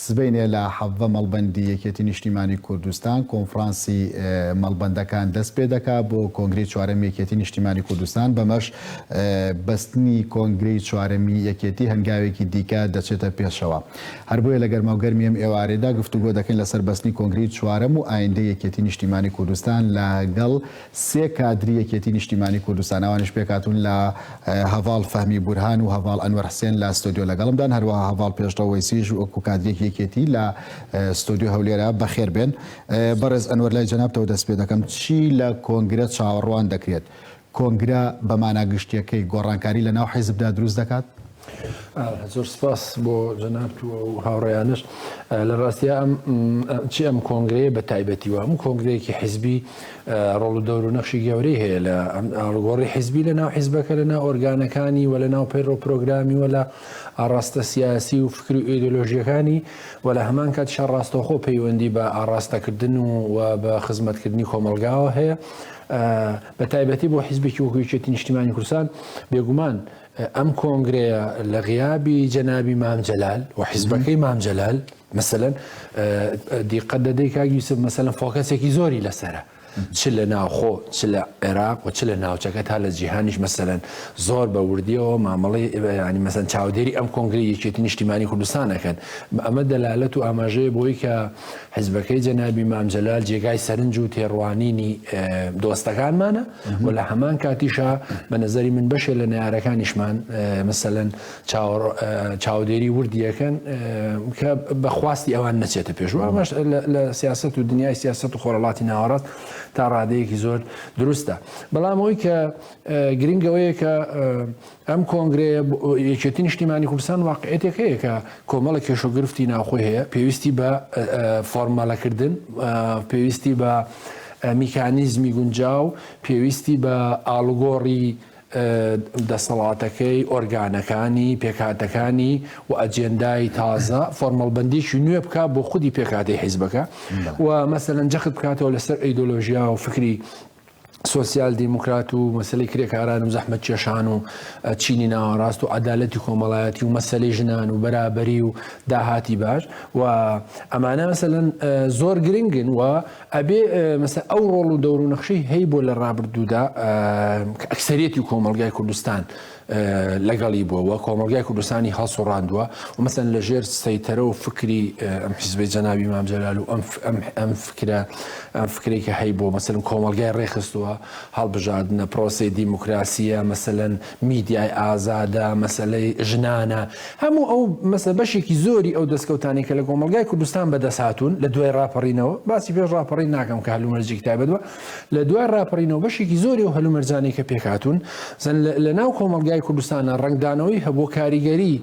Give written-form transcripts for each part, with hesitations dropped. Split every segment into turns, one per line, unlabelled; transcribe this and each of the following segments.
سبەینێ لە حەڤە مەڵبەندی یەکێتی نیشتیمانی کوردستان کۆنفرانسی مەڵبەندەکان دەست پێ دەکات بۆ کۆنگرەی چوارەمی یەکێتی نیشتیمانی کوردستان بەمەش بەستنی کۆنگرەی چوارەمی یەکێتی هەنگاوێکی دیکە دەچێتە پێشەوە. هەر بۆیە لە گەرماوگەرمی ئەم ئێوارەدا گفتوگۆ دەکەین لەسەر بەستنی کۆنگرەی چوارەم و ئایندەی یەکێتی نیشتیمانی کوردستان لەگەڵ سێ کادری یەکێتی نیشتیمانی کوردستان ئەوانش پێکاتون لە هەڤاڵ فەهمی بورهان و هەڤاڵ ئەنوەر حسێن لە ستۆدیۆ لەگەڵمدان هەروەها هەڤاڵ پێشتەوە وەیسیش وەکو کادرێکی یەکێتی لە ستۆدیۆ هەولێرە بەخێر بێن. بەڕێز ئەنوەر لای جەنابتەوە دەست پێ دەکەم چی لە کۆنگرە چاوەڕوان دەکرێت؟ کۆنگرە بە ماناگشتیەکەی گۆڕانکاری لە ناو حیزبدا دروست دەکات؟
زۆر سپاس بۆ جەناب و هاوڕێیانش. لە ڕاستیە چی ئەم کۆنگرەیە بە تایبەتیوە ئەم کۆنگرەیەکی حیزبی ڕۆڵ و دەور و نەخشی گەورەی هەیە لە ئاڵگۆڕی حیزبی لە ناو حیزبەکە لە ناو ئۆرگانەکانی و لە ناو پەیڕۆ پرۆگرامی و لە ئاڕاستە سیاسی و فکر و ئیدۆلۆژیەکانی و لە هەمان کات ڕاستەوخۆ پەیوەندی بە ئاڕاستەکردن و بە خزمەتکردنی کۆمەلگاوە هەیە. بە تایبەتی بۆ حیزبێکی وەکو یەکێتی نیشتیمانی کوردستان بێگومان ئەم کۆنگرەیە لە غیابی جەنابی مام جەلال و حیزبەکەی مام جەلال مەسەلەن دیقەت دەدەی کاک یوسف مەسەلەن فۆکەسێکی زۆری لەسەرە چ لە ناوخۆ چ لە عێراق و چ لە ناوچەکە تا لە جیهانیش مەسەلەن زۆر بە وردیەوە مامەڵی ینی مەسەن چاودێری ئەم کۆنگرەی یەکێتی نیشتیمانی کوردستانەکەن. ئەمە دەلالەت و ئاماژەیە بۆی کە حیزبەکەی جەنابی مام جەلال جێگای سەرنج و تێڕوانینی دۆستەکانمانە و لە هەمان کاتیشە بە نەزەری من بەشێ لە نەیارەکانیشمان مەسەلەن چاودێری وردیەکەن کە بەخواستی ئەوان نەچێتە پێش. ئەمەش لە سیاست و دنیای سیاست و خۆرەڵاتی ناوەڕاست تا ڕادەیەکی زۆر دروستە. بەڵام ئەوەی کە گرنگەوەیە کە ئەم کۆنگرەیە یەکێتی نیشتیمانی کوردستان واقعیتێک هەیە کە کۆمەڵە کێشۆگرفتی ناوخۆی هەیە پێویستی بە فۆرمەلەکردن پێویستی بە میکانیزمی گونجاو پێویستی بە ئاڵگۆڕی دەسەڵاتەکەی ئۆرگانەکانی پێکهاتەکانی و ئەجێندای تازە فۆرمەڵبەندیشی نوێ بکات بۆ خودی پێکهاتی حیزبەکە و مەسەلەن جەخت بکاتەوە لەسەر ئەیدۆلۆژیا و فکری سۆسیال دیموکرات و مەسلەی کرێکاران و زەحمەت کێشان و چینی ناوەڕاست و عەدالەتی کۆمەڵایەتی و مەسەلەی ژنان و بەرابەری و داهاتی باش و ئەمانە مەسەلەن زۆر گرنگن و ئەبێ مەسەلەن ئەو ڕۆڵ و دەور و نەخشەی هەیە بۆ لە ڕابردوودا ئەکسەریەتی کۆمەڵگای کوردستان لەگەڵی بووە کۆمەلگای کوردستانی هەڵسوڕاندووە و مەسەلەن لە ژێر سەیتەرە و فکری ئەم حیزبەی جەنابی مام جەلال و ئەم فکرێکە هەیە بۆ مەسەلەن کۆمەلگای ڕێخستووە هەڵبژاردنە پرۆسەی دیموکراسیە مەسەلەن میدیای ئازادە مەسەلەی ژنانە هەموو ئەو مەسەلە بەشێکی زۆری ئەو دەستکەوتانی کە لە کۆمەلگای کوردستان بەدەست هاتوون لە دوای ڕاپەڕینەوە باسی پێش ڕاپەڕین ناکەم کە هەلومەرجێکی تایبەتوە لە دوای ڕاپەڕینەوە بەشێکی زۆری و هەلومەرجانەی کە پێکهاتوون لە ناو کۆمەلگای کوردستانە ڕنگدانەوەی هەبووە کاریگەری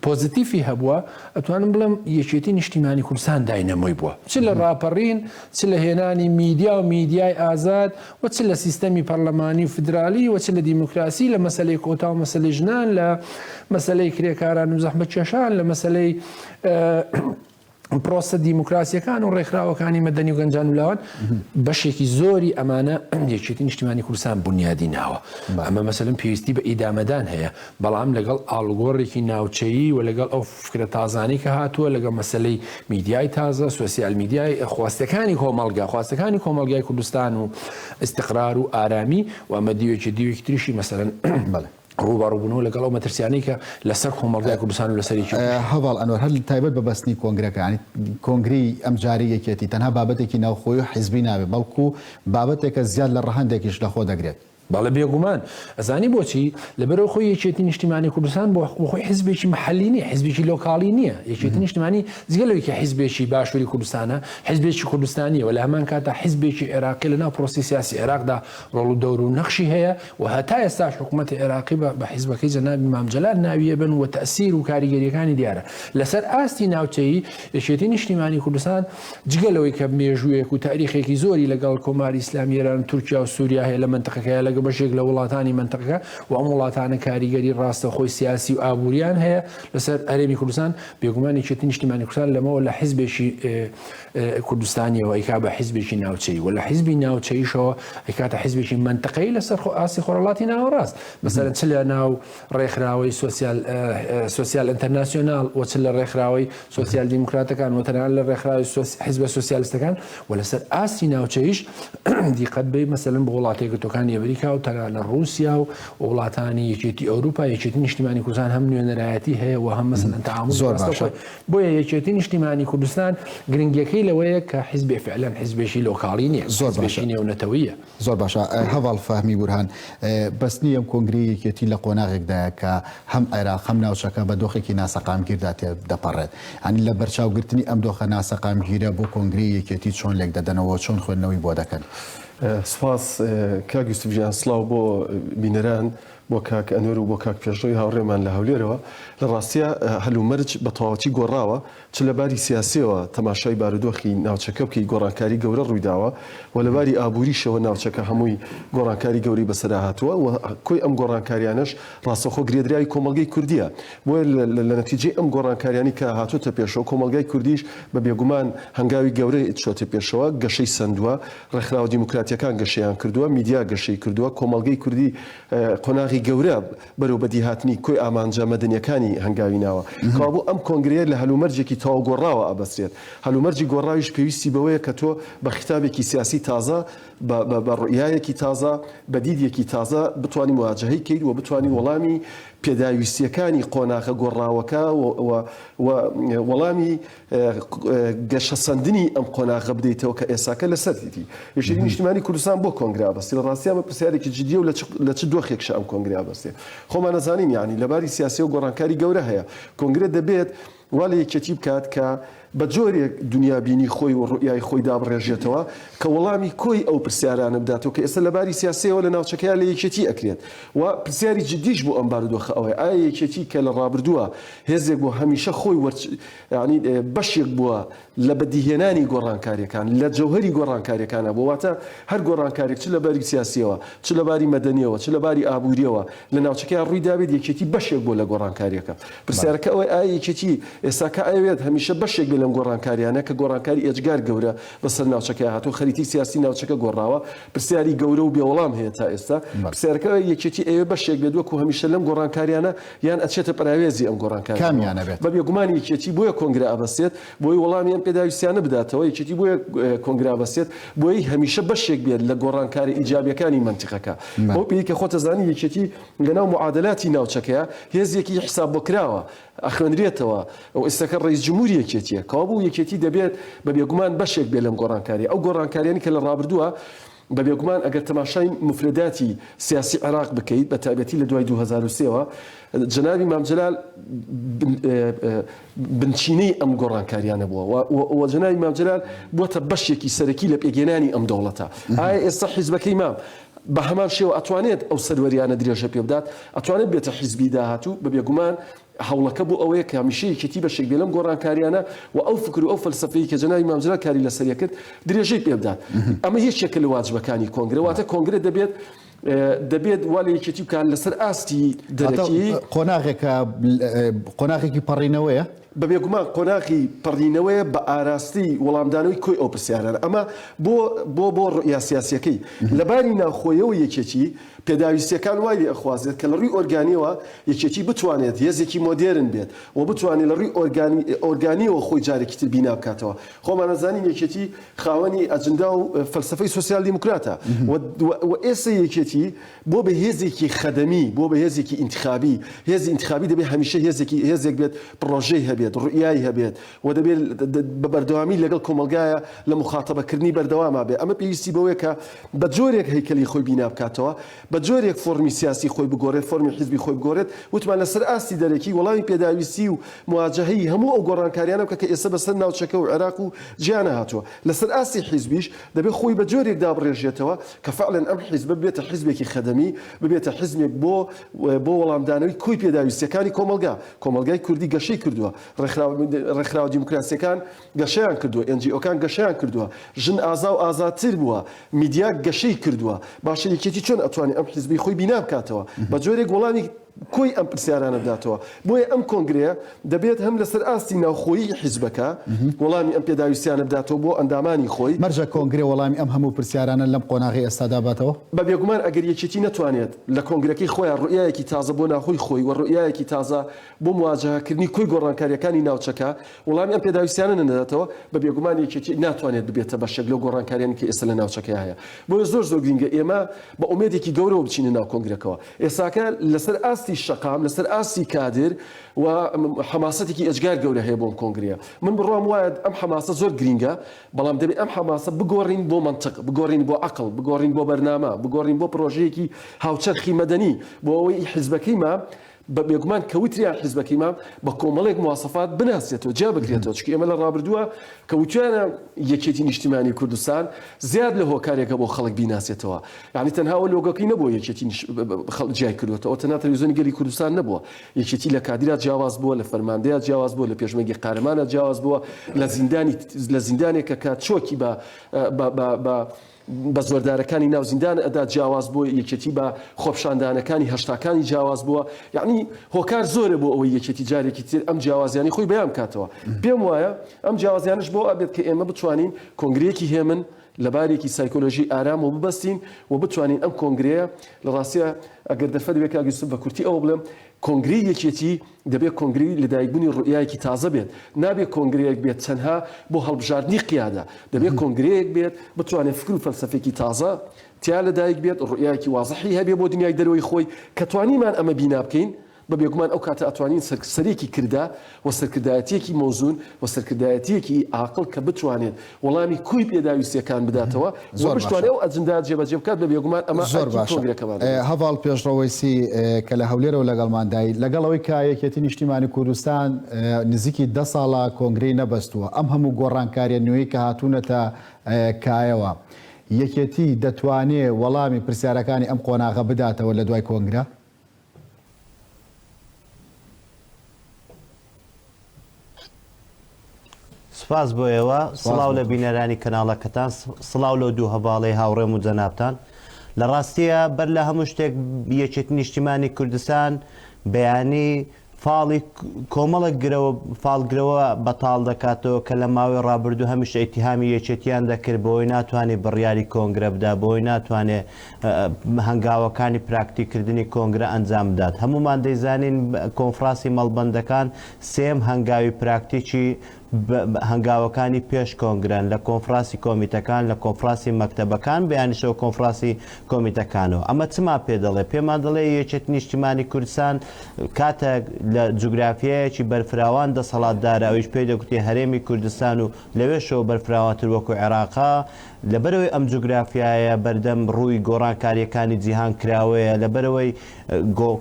پۆزیتیفی هەبووە ئەتوانم بڵم یەکێتی نیشتیمانی کوردستان داینەمۆی بووە چ لە ڕاپەڕین چ لە هێنانی میدیا و میدیای ئازاد و چ لە سیستەمی پەرلەمانی و فدرالی و چ لە دیموکراسی لە مەسەلەی کۆتا و مەسەلەی ژنان لە مەسەلەی کرێکاران و زەحمەت کێشان لە مەسەلەی پرۆسە دیموکراسیەکان و ڕێکخراوەکانی مەدەنی و گەنجان و لاوان بەشێکی زۆری ئەمانە یەکێتی نیشتیمانی کوردستان بنیادی ناوە. ئەمە مەسەلەن پێویستی بە ئیدامەدان هەیە بەڵام لەگەڵ ئاڵگۆڕێکی ناوچەیی و لەگەڵ ئەو فکرە تازانەی کە هاتووە لەگەڵ مەسەلەی میدیای تازە سۆسیال میدیای خواستەکانی کۆمەڵگا خواستەکانی کۆمەلگای کوردستان و ئیستیقرار و ئارامی و ئەمە دیوێکی تریشی مەسەلەن ڕووبەڕووبوونەوە لەگەڵ ئەو مەترسیانەی کە لەسەر کۆمەڵگای کوردستان و لەسەرێکی
هەڤاڵ ئەنوەر هەر تایبەت بە بەستنی کۆنگرەکانی کۆنگری ئەم جارە یەکێتی تەنها بابەتێکی ناوخۆی و حیزبی نابێت بەڵکو بابەتێکە زیاد لە ڕەهەندێکیش لەخۆ دەگرێت.
بەڵێ بێگومان ئەزانی بۆچی لەبەرەوە خۆی یەکێتی نیشتیمانی کوردستان بۆ خۆی حیزبێکی محەلی نییە حیزبێکی لۆکاڵی نییە یەکێتی نیشتیمانی جگەلەوەی کە حیزبێکی باشووری کوردستانە حیزبێکی کوردستانیە و لە هەمان کاتە حیزبێکی عێراقی لەناو پرۆسی سیاسی عێراقدا ڕۆڵ و دەور و نەخشی هەیە و هەتا ئێستاش حکوومەتی عێراقی بە حیزبەکەی جەنابی مام جەلال ناویە بن و تەئسیر و کاریگەریەکانی دیارە لەسەر ئاستی ناوچەیی یەکێتی نیشتیمانی کوردستان جگەلەوەی کە مێژوویەک و تاریخێکی زۆری لەگەڵ کۆماری ئیسلامی ئێران تورکیا و سووریا هەیە لە منتەقەکەیە لەگەڵ چونکە بەشێک لە وڵاتانی منتەقەکە و ئەم وڵاتانە کاریگەری ڕاستەخۆی سیاسی و ئابووریان هەیە لەسەر هەرێمی کوردستان بێگومان یەکێتی نیشتیمانی کوردستان لەمەوە لە حیزبێکی کوردستانیەوە ئەیکا بە حیزبێکی ناوچەی و لە حیزبی ناوچەیشەوە ئەیکاتە حیزبێکی منتەقەی لەسەر ئاسی خۆرەڵاتی ناوەڕاست مەسەرەن چ لە ناو ڕێکخراوەی سۆسیال ئینتەرناسیۆنال و چ لە ڕێکخراوەی سۆسیال دیموکراتەکان و تەنانەت لە ڕێکخراوی حیزبە سۆسیالیستەکان و لەسەر ئاسی ناوچەیش دیقەت بێ مەسەلەن بە وڵاتی یەکگرتوەکانی ئەمریکا و تەنانەت رووسیا و وڵاتانی یەکێتی ئەوروپا یەکێتی نیشتیمانی کوردستان هەم نوێنەرایەتی هەیە و هەم مەسەلەن تەعامل بۆیە یەکێتی نیشتیمانی کوردستان گرنگیەکەی لەوەیە کە حیزبێ فعلەن حیزبێکی لۆکاڵی نییە حیزبێکی نێونەتەوەیە.
زۆر باشە هەواڵ فەهمی بورهان بەستنی ئەم کۆنگری یەکێتی لە قۆناغێکدایە کە هەم عێراق هەم ناوچەکە بە دۆخێکی ناسەقامگیردا دەپەڕێت ئەنی لە بەرچاوگرتنی ئەم دۆخە ناسەقامگیرە بۆ کۆنگری یەکێتی چۆن لێک دەدەنەوە چۆن خوێندنەوەی بۆ دەکەن.
سپاس کاک یوسفجیان سڵاو بۆ بینەران بۆ کاک ئەنوەر و بۆ کاک پێشڕۆی هاوڕێمان لە هەولێرەوە لە ڕاستیە هەلومەرج بە تەواوەتی گۆڕاوە چ لە باری سیاسیەوە تەماشای بارودۆخی ناوچەکە بکەی گۆڕانکاری گەورە ڕوویداوە و لە باری ئابووریشەوە ناوچەکە هەمووی گۆڕانکاری گەوری بەسەرا هاتووە و کۆی ئەم گۆڕانکاریانەش ڕاستەخۆ گرێدراوی کۆمەلگەی کوردیە بۆیە لە نەتیجەی ئەم گۆڕانکاریانی کە هاتوۆتە پێشەوە کۆمەلگای کوردیش بە بێگومان هەنگاوی گەورەی چۆتە پێشەوە گەشەی سندووە ڕێکخراوە دیموکراتیەکان گەشەیان کردووە میدیا گەشەی کردووە کۆمەلگەی کوردی قۆناغی گەورە بەرەو بەدیهاتنی کۆی ئامانجە مەدەنیەکانی هەنگاوی ناوە کابوو ئەم کۆنگرەیە لە هەلومەرجێکی تەواو گۆڕاوە ئەبەسرێت هەلومەرجی گۆڕاویش پێویستی بەوەیە کە تۆ بە خیتابێکی سیاسی تازە بە ڕوئیایەکی تازە بە دیدێکی تازە بتوانانی مواجهەی کەیت و بتوانانی وەڵامی پێداویستیەکانی قۆناغە گۆڕاوەکە وەڵامی گەشەسەندنی ئەم قۆناغە بدەیتەوە کە ئێساکە لەسەرتی یەکێتی نیشتیمانی کوردستان بۆ کۆنگرا بەستی لە ڕاستیان بە پرسیارێکی جددیە و لە چ دۆخێکشە ئەم کۆنگرا بەستێ خۆمان نەزانین یعنی لەباری سیاسی و گۆڕانکاری گەورە هەیە کۆنگرە دەبێت وا لە یەکێتی بکات کە بە جۆرێک دنیابینی خۆی و ڕوئیای خۆی دابڕێژێتەوە کە وەڵامی کۆی ئەو پرسیارانە بداتەوە کە ئێستا لەباری سیاسیەوە لە ناوچەکەیان لە یەکێتی ئەکرێت و پرسیاری جددیش بۆ ئەم بارودۆخە ئەوەیە ئایا یەکێتی کە لە ڕابردووە هێزێک بۆ هەمیشە خۆی ینی بەشێک بووە لە بەدیهێنانی گۆڕانکاریەکان لە جەوهری گۆڕانکاریەکانە بۆ واتە هەر گۆڕانکارێک چ لەباری سیاسیەوە چ لەباری مەدەنیەوە چ لەباری ئابووریەوە لە ناوچەکەیان ڕووی دابێت یەکێتی بەشێک بۆ لە گۆڕانکاریەکە پرسیارەکە ئەوەی ئایا یەکێتی ئێستاکە ئەوێت هەمیشە بەشێک بێ لەم گۆڕانکاریانە کە گۆڕانکاری ئێجگار گەورە بەسەر ناوچەکە هاتوو خەریتی سیاسی ناوچەکە گۆڕاوە پرسیاری گەورە و بێوەڵام هەیە تا ئێستا پرسیارەکە یەکێتی ئەوێ بەشێک بێت وەکو هەمیشە لەم گۆڕانکاریانە یان ئەچێتە پراوێزی ئەم گۆڕانکاری
کامیانە بێت
بە بێگومانی یەکێتی بۆیە کۆنگرە ئەبەستێت بۆی وەڵامی ئەم پێداویستیانە بداتەوە یەکێتی بۆیە کۆنگرە ئەبەستێت بۆی هەمیشە بەشێک بێت لە گۆڕانکاری ئیجابیەکانی منتیقەکە ئەو پێی کە خۆتە زانی یەکێتی لەناو معادلاتی ناوچەکەیە هێزێکی حساب بۆ کراوە ئەخوێنرێتەوە ئەو ئێستاکە ڕئیس جمهوری یەکێتیە کابوو یەکێتی دەبێت بە بێگومان بەشێک بێ لەم گۆڕانکاری ئەو گۆڕانکاریانی کە لە ڕابردووە بە بێگومان ئەگەر تەماشای مفرداتی سیاسی عێراق بکەیت بە تایبەتی لە دوای 2023ەوە جەنابی مامجلال بنچینەی ئەم گۆڕانکاریانە بووە و جەنابی مامجلال بووەتە بەشێکی سەرەکی لە پێگەێنانی ئەم دەوڵەتە ئایا ئێستا حیزبەکەی مام بە هەمان شێوە ئەتوانێت ئەو سەروەریانە درێژە پێ بدات ئەتوانێت بێتە حیزبی داهاتوو بە بێگومان هەوڵەکە بۆ ئەوەیە کە هەمیشە یەکێتی بەشێک بێ لەم گۆڕانکاریانە و ئەو فکر و ئەو فەلسەفەی کە جەنابی مامجلال کاری لەسەریە کرد درێژەی پێ بدات ئەمە هیچێکە لە واجبەکانی کۆنگرە واتە کۆنگرە دەبێت وا لە یەکێتی بکات لەسەر ئاستی دەرەکی
قۆناغێکی پەڕینەوەیە
بە بێگومان قۆناغی پەڕینەوەیە بە ئاراستی وەڵامدانەوەی کۆی ئەو پرسیارانە ئەمە بۆ ڕوئیا سیاسیەکەی لەباری ناوخۆیەوە یەکێتی پێداویستیەکان وای لێ ئەخوازێت کە لە ڕووی ئۆرگانیەوە یەکێتی بتوانێت هێزێکی مۆدێرن بێت و بتوانێت لە ڕووی ئۆرگانیەوە خۆی جارێکی تر بینا بکاتەوە خۆمان نەزانین یەکێتی خاوەنی ئەجندا و فەلسەفەی سۆسیال دیموکراتە و ئێستا یەکێتی بۆ بە هێزێکی خەدەمی بۆ بە هێزێکی ئینتخابی هێزی ئینتخابی دەبێت هەمیشە هێزێک بێت پڕۆژەی هەبێت ڕوئیایی هەبێت و دەبێت بە بەردەوامی لەگەڵ کۆمەلگایە لە مخاتەبەکردنی بەردەواما بێ ئەمە پێویستی بەوەیە کە بە جۆرێک هەیکەلی خۆی بینا بکاتەوە بە جۆرێک فۆرمی سیاسی خۆی بگۆڕێت فۆرمی حیزبی خۆی بگۆڕێت وتمان لەسەر ئاستی دەرەکی وەڵامی پێداویستی و مواجهەی هەموو ئەو گۆڕانکاریانە بکە کە ئێستا بەسەر ناوچەکە و عێراق و جیانە هاتووە لەسەر ئاستی حیزبیش دەبێت خۆی بە جۆرێک دابڕێژێتەوە کە فعلەن ئەم حیزب ببێتە حیزبێکی خەدەمی ببێتە حیزبێک بۆ وەڵامدانەوەی کۆی پێداویستیەکانی کۆمەلگای کوردی گەشەی کردووە ڕێکخراوە دیموکراسیەکان گەشەیان کردووە NGOکان گەشەیان کردووە ژن ئازا و ئازادتر بووە میدیا گەشەی کردووە باشە یەکێتی چۆن ئەتوانێت ئەم حیزبی خۆی بینا بکاتەوە بە جۆرێک وەڵامی کۆی ئەم پرسیارانە بداتەوە بۆیە ئەم کۆنگرەیە دەبێت هەم لەسەر ئاستی ناوخۆیی حیزبەکە وەڵامی ئەم پێداویستیانە بداتەوە بۆ ئەندامانی خۆی
مەرجە کۆنگرێ وەڵامی ئەم هەموو پرسیارانە لەم قۆناغی ئێستادا باتەوە
بە بێگومان ئەگەر یەکێتی نەتوانێت لە کۆنگرەکەی خۆیان ڕوئایەکی تازە بۆ ناخۆی خۆی و ڕوئایەکی تازە بۆ مواجهکردنی کۆی گۆڕانکاریەکانی ناوچەکە وەڵامی ئەم پێداویستیانە نەداتەوە بە بێگومان یەکێتی ناتوانێت ببێتە بەشێک لەو گۆڕانکاریانی کە ئێستا لە ناوچەکە هەیە بۆیە زۆر گرنگە ئێمە بە ئومێدێکی گەورەوە بچینە ناو کۆنگرەکەەوە ئێساکە لەسەر ئاستی شەقام لەسەر ئاستی کادر و حماسەتێکی ئەجگار گەورە هەیە بۆم کۆنگریە من بڕوام وایە ئەم حماسە زۆر گرینگە بەڵام دەبێت ئەم حماسە بگۆڕین بۆ منطق بگۆڕین بۆ عقل بگۆڕین بۆ بەرنامە بگۆڕین بۆ پرۆژەیەکی هاوچەرخی مەدەنی بۆ ئەوەی حیزبەکەیمە بە بێگومان کەوتریان حیزبەکەیمە بە کۆمەڵێک مواسەفات بناسێتەوە جا بگرێتەوە چکە ئێمە لە ڕابردووە کەوتیانە یەکێتی نیشتیمانی کوردستان زیاد لە هۆکارێکە بۆ خەڵک بیناسێتەوە یعنی تەنها ئەو لۆگەکەی نەبووە یەکێتی جیای کردوێتەوە تەنها تەلەڤیزیۆنی گەلی کوردستان نەبووە یەکێتی لە کادرا جیاواز بووە لە فەرماندەیە جیاواز بووە لە پێشمەرگی قارەمانە جیاواز بووە لە زیندانێکە کات چۆکی بە زۆردارەکانی ناو زیندان ئەدا جیاواز بووە یەکێتی بە خۆپشاندانەکانی هەشتاکانی جیاواز بووە یعنی هۆکار زۆرە بۆ ئەوەی یەکێتی جارێکی تر ئەم جیاوازیانی خۆی بەیان کاتەوە پێم وایە ئەم جیاوازیانش بۆ ئەبێت کە ئێمە بتوانین کۆنگرەیەکی هێمن لە بارێکی سایکۆلۆژی ئارام و ببەستین و بتوانین ئەم کۆنگرەیە لە ڕاستیە ئەگەر دەفەت بێت کاگیستم بە کورتی ئەوە بڵێم کۆنگری یەکێتی دەبێت کۆنگری لەدایکبوونی ڕوئایەکی تازە بێت نابێت کۆنگرەیەک بێت تەنها بۆ هەڵبژاردننی قیادە دەبێت کۆنگرەیەک بێت بتوانێت فکر و فەلسەفێکی تازە تیا لەدایک بێت ڕوئایەکی وازەحی هەبێ بۆ دنیای دەرەوەی خۆی کە توانیمان ئەمە بینا بکەین بە بێگومان ئەو کاتە ئەتوانین سەرێکی کردا و سەرکردایەتیەکی مۆزون و سەرکردایەتیەکی عاقڵ کە بتوانێت وەڵامی کوی پێداویستیەکان بداتەوە زۆر بتوانێت ئەو ئەجندا جێبەجێ بکات بە بێگومان ئەمە
زۆر باشە هەواڵ پێشڕەوەیسی کە لە هەولێرەوە لەگەڵماندای لەگەڵەوەی کە یەکێتی نیشتیمانی کوردستان نزیکی 10 ساڵە کۆنگرەی نەبەستووە ئەم هەموو گۆڕانکاریە نوێی کە هاتوونەتە کایەوە یەکێتی دەتوانێت وەڵامی پرسیارەکانی ئەم قۆناغە بداتەوە لە دوای کۆنگرە
سپاس بۆ ئێوە سڵاو لە بینەرانی کەناڵەکەتان سڵاو لە دوو هەواڵەی هاوڕێم و جەنابتان لە ڕاستیە بەر لە هەموو شتێک یەکێتی نیشتیمانی کوردستان بەیانی فاڵی کۆمەڵک فاڵگرەوە بەتاڵ دەکاتەوە کە لە ماوەی ڕابردوو هەمیش ئەیتیهامی یەکێتیان دەکرد بۆی ناتوانێت بڕیاری کۆنگرە بدا بۆی ناتوانێت هەنگاوەکانی پراکتیکردنی کۆنگرە ئەنجام بدات هەمومان دەیزانین کۆنفراسی مەڵبەندەکان سێم هەنگاوی پراکتیکی هەنگاوەکانی پێش کۆنگرن لە کۆنفراسی کۆمیتەکان لە کۆنفراسی مەکتەبەکان بەیانیشەوە کۆنفراسی کۆمیتەکانەوە ئەمە چما پێ دەڵێ پێمان دەڵێ یەکێتی نیشتیمانی کوردستان کاتە لە جوگرافیایەکی بەرفراوان دەسەڵاتدارە ئەویش پێی دەگوتی هەرێمی کوردستان و لەوێشەوە بەرفراوانتر وەکو عێراقا لەبەرەوەی ئەم جوگرافیایە بەردەم ڕووی گۆڕانکاریەکانی جیهان کراوەیە لەبەرەوەی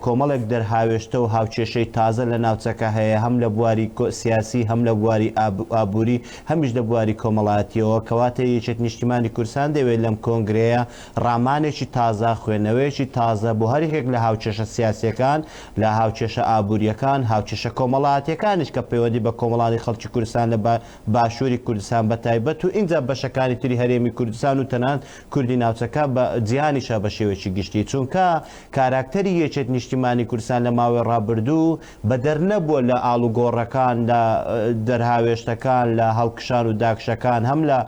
کۆمەڵێک دەرهاوێشتە و هاوچێشەی تازە لە ناوچەکە هەیە هەم لە بواری سیاسی هەم لە بواری ئابووری هەمیش لە بواری کۆمەڵاتیەوە کەواتە یەکێتی نیشتیمانی کوردستان دەوێت لەم کۆنگرەیە ڕامانێکی تازە خوێنەوەیەکی تازە بۆ هەرێک لە هاوچێشە سیاسیەکان لە هاوچێشە ئابوووریەکان هاوچێشە کۆمەڵاتیەکانش کە پەیوەندی بە کۆمەڵانی خەڵکی کوردستان لە باشووری کوردستان بەتایبەت و اینجا بەشەکانی تری هەرێمی کوردستان و تەنان کوردی ناوچەکە بە جیهانیشە بە شێوەیەکی گشتی چونکە کاراکتەری یەکێتی نیشتیمانی کوردستان لە ماوەی ڕابردوو بە دەرنەبووە لە ئاڵوگۆڕەکان لە دەرهاوێشتەکان لە هەڵکشان و داکشەکان هەم لە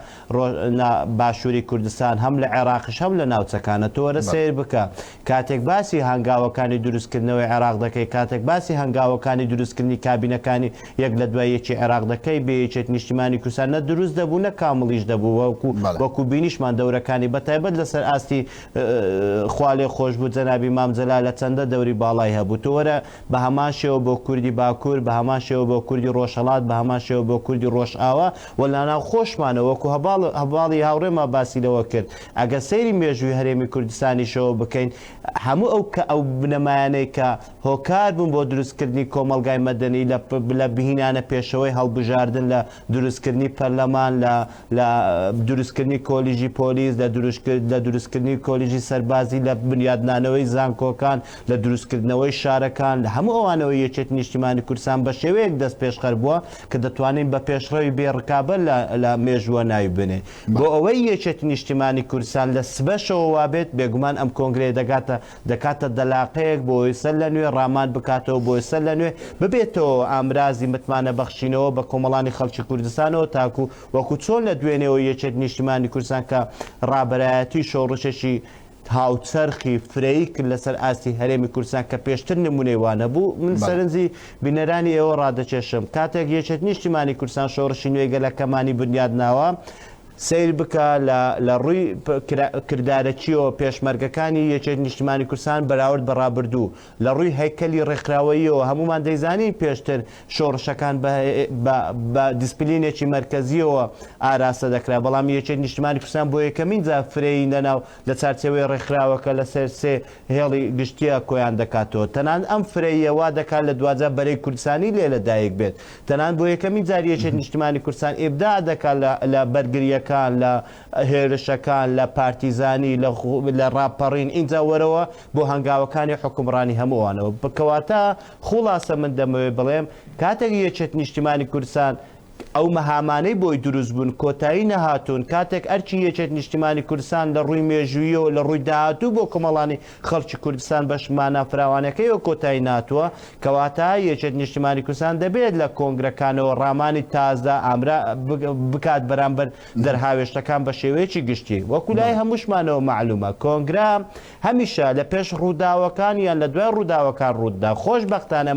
باشووری کوردستان هەم لە عێراقش هەم لە ناوچەکانە تۆرە سیر بکە کاتێک باسی هەنگاوەکانی دروستکردنەوەی عێراق دەکەی کاتێک باسی هەنگاوەکانی دروستکردنی کابینەکانی یەک لە دوای یەکی عێراق دەکەی بە یەکێتی نیشتیمانی کوردستان نە دروست دەبوو نە کامڵیش دەبوو وەکو بینیشمان دەورەکانی بەتایبەت لەسەر ئاستی خوالێ خۆش بوو جەنابی مام جەلال لە چەندە دەوری باڵای هەبوو تۆرە بە هەمان شێوە بۆ کوردی باکوور بە هەمان شێوە بۆ کوردی ڕۆژهەڵات بە هەمان شێوە بۆ کوردی ڕۆژئاوا وەلا ناو خۆشمانە وەکو هەواڵی هاوڕێمە باسی لەوە کرد ئەگە سەیری مێژووی هەرێمی کوردستانیشەوە بکەین هەموو ئەو بنەمایانەی کە هۆکار بوون بۆ دروستکردنی کۆمەلگای مەدەنی لە بهینانە پێشەوەی هەڵبژاردن لە دروستکردنی پەرلەمان لە دروستکردنی کۆلیژی پۆلیس لە دروستکردنی کۆلیژی سەربازی لە بنیادنانەوەی زانکۆکان لە دروستکردنەوەی شارەکان لە هەموو ئەوانەوەی یەکێتی نیشتیمانی کوردستان بە شێوەیەک دەست پێشخەر بووە کە دەتوانین بە پێشڕەوی بێڕکابە لە مێژووە ناوی بنێ بۆ ئەوەی یەکێتی نیشتیمانی کوردستان لە سبەشەوە وابێت بێگومان ئەم کۆنگرێ دەکاتە دەلاقەیەک بۆی سەر لە نوێ ڕامان بکاتەوە بۆی سەر لە نوێ ببێتەوە ئامرازی متمانە بەخشینەوە بە کۆمەڵانی خەڵکی کوردستانەوە تاکو وەکو چۆن لە دوێنێەوە یەکێت نیشتیمانی کوردستان کە ڕابەرایەتی شۆڕشەشی هاوچەرخی فرەیی کرد لەسەر ئاستی هەرێمی کوردستان کە پێشتر نمونەیوانە بوو من سەرنجی بینەرانی ئێوە ڕادەچێشم کاتێک یەکێت نیشتیمانی کوردستان شۆڕشی نوێگە لە کەمانی بنیادناوە سیر بکە لە ڕووی کردارەچیەوە پێشمەرگەکانی یەکێت نیشتیمانی کوردستان بەراورد بە ڕابردوو لە ڕووی هەیکەلی ڕێکخراوەیەوە هەمومان دەیزانین پێشتر شۆڕشەکان بە دیسپلینێکی مرکزیەوە ئاراسە دەکرا بەڵام یەکێت نیشتیمانی کوردستان بۆ یەکەمین جا فرەیی لەناو لە چارچەوەی ڕێکخراوەکە لەسەر سێ هێڵی گشتیە کۆیان دەکاتەوە تەنان ئەم فرەیەوە دەکات لە دوازە بەرەی کوردستانی لێ لەدایک بێت تەنان بۆ یەکەمین جار یەکێت نیشتیمانی کوردستان ئێبدا دەکات لە بەرگریەکە لە هێرشەکان لە پارتیزانی لە ڕاپەڕین اینجا وەرەوە بۆ هەنگاوەکانی حکومڕانی هەمووانەوە بکەواتە خوڵاسە من دەمەوێت بڵێم کاتێک یەکێت نیشتیمانی کوردستان ئەو مەهامانەی بۆی دروست بوون کۆتایی نەهاتوون کاتێک ئەرچی یەکێت نیشتیمانی کوردستان لە ڕووی مێژوویەوە لە ڕووی داهاتوو بۆ کۆمەڵانی خەڵکی کوردستان بەشمانە فراوانەکەیەوە کۆتایی ناتووە کەواتە یەکێت نیشتیمانی کوردستان دەبێت لە کۆنگرەکانەوە ڕامانی تازدا ئامرا بکات بەرامبەر دەرهاوێشتەکان بە شێوەیەکی گشتی وەکو لای هەمووشمانەوە معلومە کۆنگرا هەمیشە لە پێش ڕووداوەکان یان لە دوای ڕووداوەکان ڕوودا خۆشبەختانە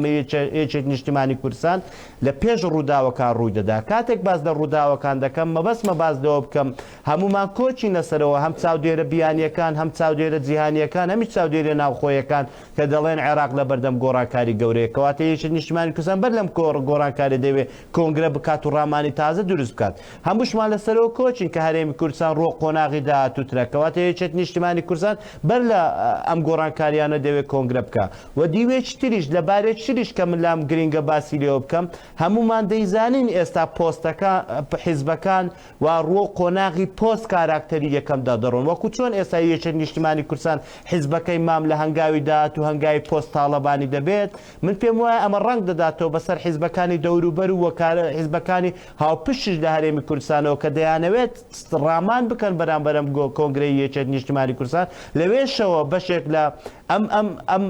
یەکێت نیشتیمانی کوردستان لە پێش ڕووداوەکان ڕووی دەدا کاتێک باز لە ڕووداوەکان دەکەم مەبەستمە باز لەوە بکەم هەمومان کۆچی نەسەرەوە هەم چاودێرە بیانیەکان هەم چاودێرە جیهانیەکان هەمیش چاودێرە ناوخۆیەکان کە دەڵێن عێراق لە بەردەم گۆڕانکاری گەورەیە کەواتە یەکێت نیشتیمانی کوردستان بەر لەم گۆڕانکاری دەوێت کۆنگرە بکات و ڕامانی تازە دروست بکات هەمووشمان لەسەرەوە کۆچین کە هەرێمی کوردستان ڕۆ قۆناغی داهاتووترە کەواتە یەکێت نیشتیمانی کوردستان بەر لە ئەم گۆڕانکاریانە دەوێت کۆنگرە بکە و دیوێت تریش لەبارەت تریش کە من لام گرینگە باسی لێوە بکەم هەمومان دەیزانین ئێستا پۆستەکە حیزبەکان و ڕۆ قۆناغی پۆست کاراکتەری یەکەمدا دەڕۆن وەکو چۆن ئێستا یەکێت نیشتیمانی کوردستان حیزبەکەی مام لە هەنگاوی داهات و هەنگاوی پۆست تاڵەبانی دەبێت من پێم وایە ئەمە ڕەنگ دەداتەوە بەسەر حیزبەکانی دەوروبەر و حیزبەکانی هاوپشتش لە هەرێمی کوردستانەوە کە دەیانەوێت ڕامان بکەن بەرامبەرم کۆنگرەی یەکێت نیشتیمانی کوردستان لەوێشەوە بەشێک لە ئەم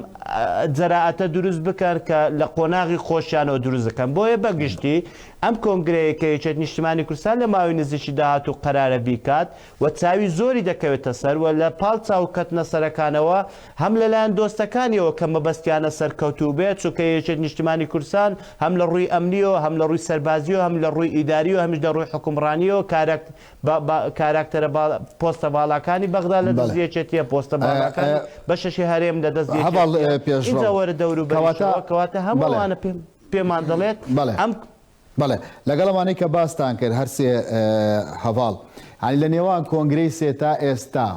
جەراعەتە دروست بکەن کە لە قۆناغی خۆشیانەوە دروست دەکەن بۆیە بەگشتی ئەم کۆنگرەیە کە یەکێت نیشتیمانی کوردستان لە ماوەی نزیکی داهات و قەرارە بیکات و چاوی زۆری دەکەوێتە سەر و لە پاڵ چاوکەتنە سەرەکانەوە هەم لەلایەن دۆستەکانیەوە کە مەبەستیانە سەرکەوتوو بێت چونکە یەکێت نیشتیمانی کوردستان هەم لە ڕووی ئەمنیەوە هەم لە ڕووی سەربازیەوە هەم لە ڕووی ئیداریەوە هەمیش لە ڕووی حکومڕانیەوە کاراکتەرە پۆستە باڵاکانی بەغدا لە دەست یەکێتیە پۆستە باڵاکان بەشەشی هەرێم لە دەست اینجا وەرە دەوروبەرەوەکەواتە هەمووانە پێمان دەڵێت
بەڵێ لەگەڵەوانەی کە باستان کرد هەرسێ هەواڵ هەنی لە نێوان کۆنگرەی سێ تا ئێستا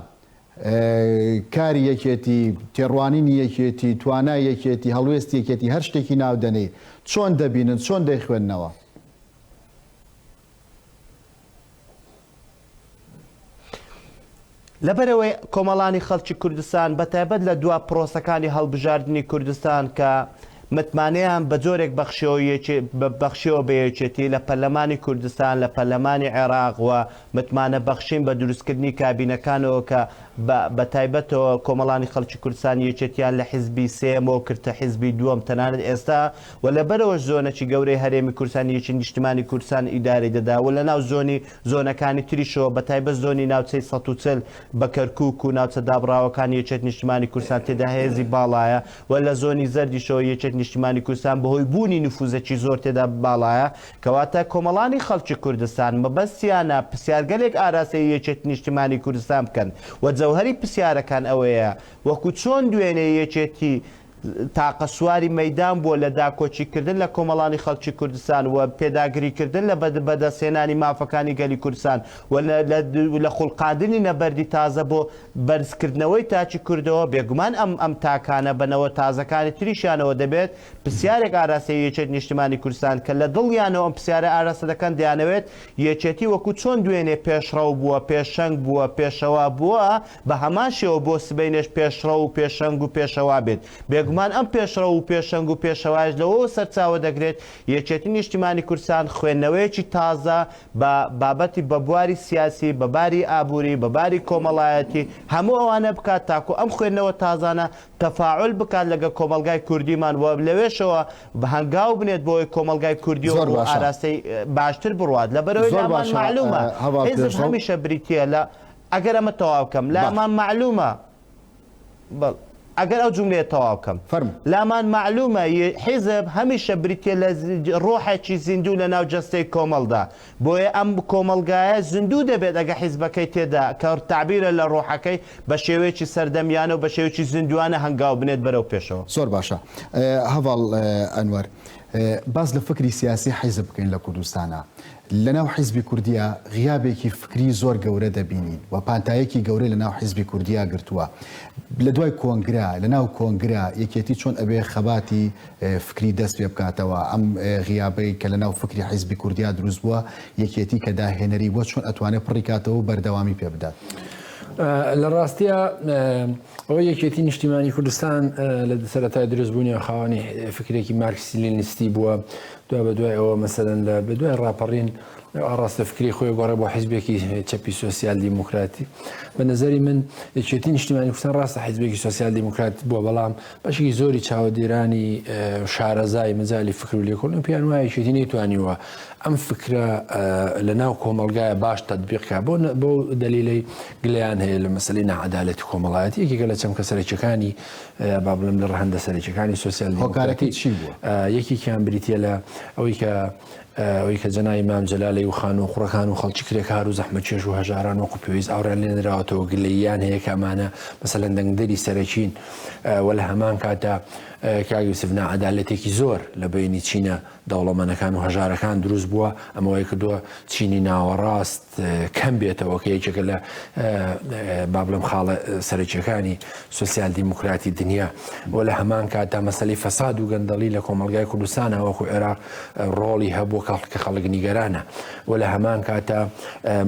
کاری یەکێتی تێڕوانینی یەکێتی توانای یەکێتی هەڵوێستی یەکێتی هەر شتێکی ناودەنێ چۆن دەبینن چۆن دەیخوێننەوە
لەبەرەوەی کۆمەڵانی خەڵکی کوردستان بەتایبەت لە دوا پرۆسەکانی هەڵبژاردننی کوردستان کە متمانەیان بە جۆرێک بەخشیەوە بەیەکێتی لە پەرلەمانی کوردستان لە پەرلەمانی عێراق و متمانە بەخشین بە دروستکردنی کابینەکانەوە کە بە تایبەتەوە کۆمەڵانی خەڵکی کوردستان یەکێتیان لە حیزبی سێمەوە کردە حیزبی دووەم تەنانەت ئێستا و لەبەرەوەش زۆنەی گەورەی هەرێمی کوردستان یەکێت نیشتیمانی کوردستان ئیداری دەدا و لە ناو زۆنەکانی تریشەوە بە تایبەت زۆنی ناوچەی 140 بە کەرکووک و ناوچە دابڕاوەکان یەکێت نیشتیمانی کوردستان تێدا هێزی باڵایە و لە زۆنی زەردیشەوە یەکێت نیشتیمانی کوردستان بەهۆی بوونی نفوزێکی زۆر تێدا باڵایە کەواتە کۆمەڵانی خەڵکی کوردستان مەبەستیانە پرسیارگەلێک ئاراسی یەکێت نیشتیمانی کوردستان بکەن و جەوهەری پرسیارەکان ئەوەیە وەکو چۆن دوێنێ یەکێتی تاقەسواری مەدان بووە لە داکۆچیکردن لە کۆمەڵانی خەڵکی کوردستان و پێداگریکردن لە بەدەستێنانی مافەکانی گەلی کوردستان و لە خوڵقاندنی نەبەردی تازە بۆ بەرزکردنەوەی تاچی کوردەوە بێگومان ئەم تاکانە بنەوە تازەکانی تریشیانەوە دەبێت پرسیارێک ئاراستەی یەکێتی نیشتیمانی کوردستان کە لە دڵیانەوە ئەم پرسیارە ئاراستە دەکەن دەیانەوێت یەکێتی وەکو چۆن دوێنێ پێشڕەو بووە پێشەنگ بووە پێشەوا بووە بە هەمان شێوە بۆ سبەینێش پێشڕە و پێشەنگ و پێشەوا بێت بێگومان ئەم پێشڕە و پێشەنگ و پێشەواش لەوە سەرچاوە دەگرێت یەکێتی نیشتیمانی کوردستان خوێندنەوەیەکی تازە بە بابەتی بەبواری سیاسی بەباری ئابووری بەباری کۆمەڵایەتی هەموو ئەوانە بکات تاکو ئەم خوێندنەوە تازانە تەفاعل بکات لەگە کۆمەلگای کوردیمان وە لەوێشەوە بە هەنگاو بنێت بۆی کۆمەلگای کوردی و ئاراستەی باشتر بڕوات لەبەرەوەی لامان معلومە حیزب هەمیشە بریتە لە ئەگەر ئەمە تەواو بکەم لامان معلومە ئەگەر ئەو جملێ تەواو بکەم لامان معلومە حیزب هەمیشە بریتە لە ڕۆحێکی زیندوو لە ناو جەستەی کۆمەڵدا بۆیە ئەم کۆمەلگایە زیندوو دەبێت ئەگە حیزبەکەی تێدا کە تابیرە لە ڕۆحەکەی بە شێوەیەکی سەردەمیانە و بە شێوەیەکی زیندوانە هەنگاو بنێت بەرەو پێشەوە.
زۆر باشە هەواڵ ئەنوەر باز لە فکری سیاسی حیزب بکەین لە کوردستانە لەناو حیزبی کوردیە غیابێکی فکری زۆر گەورە دەبینین و پانتایەکی گەورە لەناو حیزبی کوردیا گرتووە لە دوای کۆنگرا لەناو کۆنگرا یەکێتی چۆن ئەبێ خەباتی فکری دەست پێ بکاتەوە ئەم غیابەی کە لەناو فکری حیزبی کوردیا دروست بووە یەکێتی کە داهێنەری بۆ چۆن ئەتوانێت پڕیکاتەوە و بەردەوامی پێ بدات.
لە ڕاستیە ئەوە یەکێتی نیشتیمانی کوردستان لە سەرەتای دروستبوونی خاوەنی فکرێکی مارکسی لێنیستی بووە دوای بە دوای ئەوە مەسەرەن لە بە دوای ڕاپەڕین ڕاستە فکری خۆی گۆڕە بۆ حیزبێکی چەپی سۆسیال دیموکراتی بە نظری من یەکێتی نیشتیمانی کوردستان ڕاستە حیزبێکی سۆسیال دیموکراتی بووە بەڵام بەشێکی زۆری چاوەدێرانی شارەزای مەجای فکر و لێکۆڵین پێیان وایە یەکێتی نەیتوانیوە ئەم فکرە لە ناو کۆمەلگایە باش تەطبیقکە بۆ دلیلی گلیان هەیە لە مەسەلەی نەعەدالەتی کۆمەڵایەتی یەکێکە لە چەمکە سەرچەکانی با بڵێم لە ڕەهەندە سەرچەکانی سۆسیال دیموکراتی یەکێکیان بریتە لە ئەوەی کە جەنای مام جەلالەی و خان و خوڕەکان و خەڵکی کرێکار و زەحمەتکێش و هەژاران وەکو پێویست ئاوران لێنراوەتەوە گلەییان هەیە کە ئەمانە مەسەلەن دەنگدەری سەرەکین و لە هەمان کاتە کاک یوسف نەعەدالەتێکی زۆر لە بینی چینە دەوڵەمەندەکان و هەژارەکان دروست بووە ئەمەوەی کردووە چینی ناوەڕاست کەم بێتەوە کە یەکێکە لە با بڵێم خاڵە سەرچیەکانی سۆسیال دیموکراتی دنیا و لە هەمان کاتە مەسەلەی فەساد و گەندەڵی لە کۆمەلگای کوردستانە وەکو عێراق ڕۆڵی هەبووە کە خەڵک نیگەرانە و لە هەمان کاتە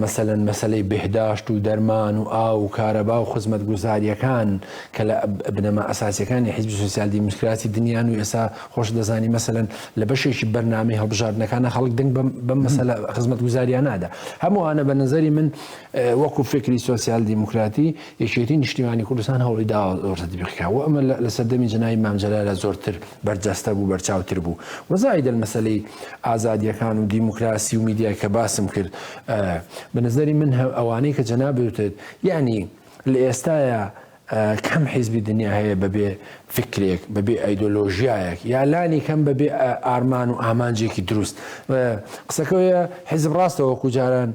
مەسەلەن مەسەلەی بێهداشت و دەرمان و ئاو و کارەبا و خزمەت گوزاریەکان کە لە بنەما ئەساسیەکانی حیزبی سۆسیال دیموکراتی دنیان و ئێستا خۆش دەزانی مەسەلەن لە بەشێکی بەرنامەی هەڵبژاردنەکانە خەڵک دەنگ بەم مەسەلە خزمەت گوزاریان نادا هەمووانە بە نظری من وەکو فکری سۆسیال دیموکراتی یەکێتی نیشتیمانی کوردستان هەوڵی داوە زۆر تەطبیقکە و ئەمە لە سەردەمی جەنای مام جەلالە زۆرتر بەرجەستە بوو بەرچاوتر بوو وەزایدە مەسەلەی ئازادیەکان و دیموکراسی و میدیای کە باسم کرد بە نظری من ئەوانەی کە جەناب بوتێت یعنی لە ئێستاە کەم حیزبی دنیا هەیە بەبێ فکرێک بەبێ ئەیدۆلۆژیایەک یا لانی کەم بەبێ ئارمان و ئامانجێکی دروست قسەکەوەیە حیزب ڕاستەوە وەکو جاران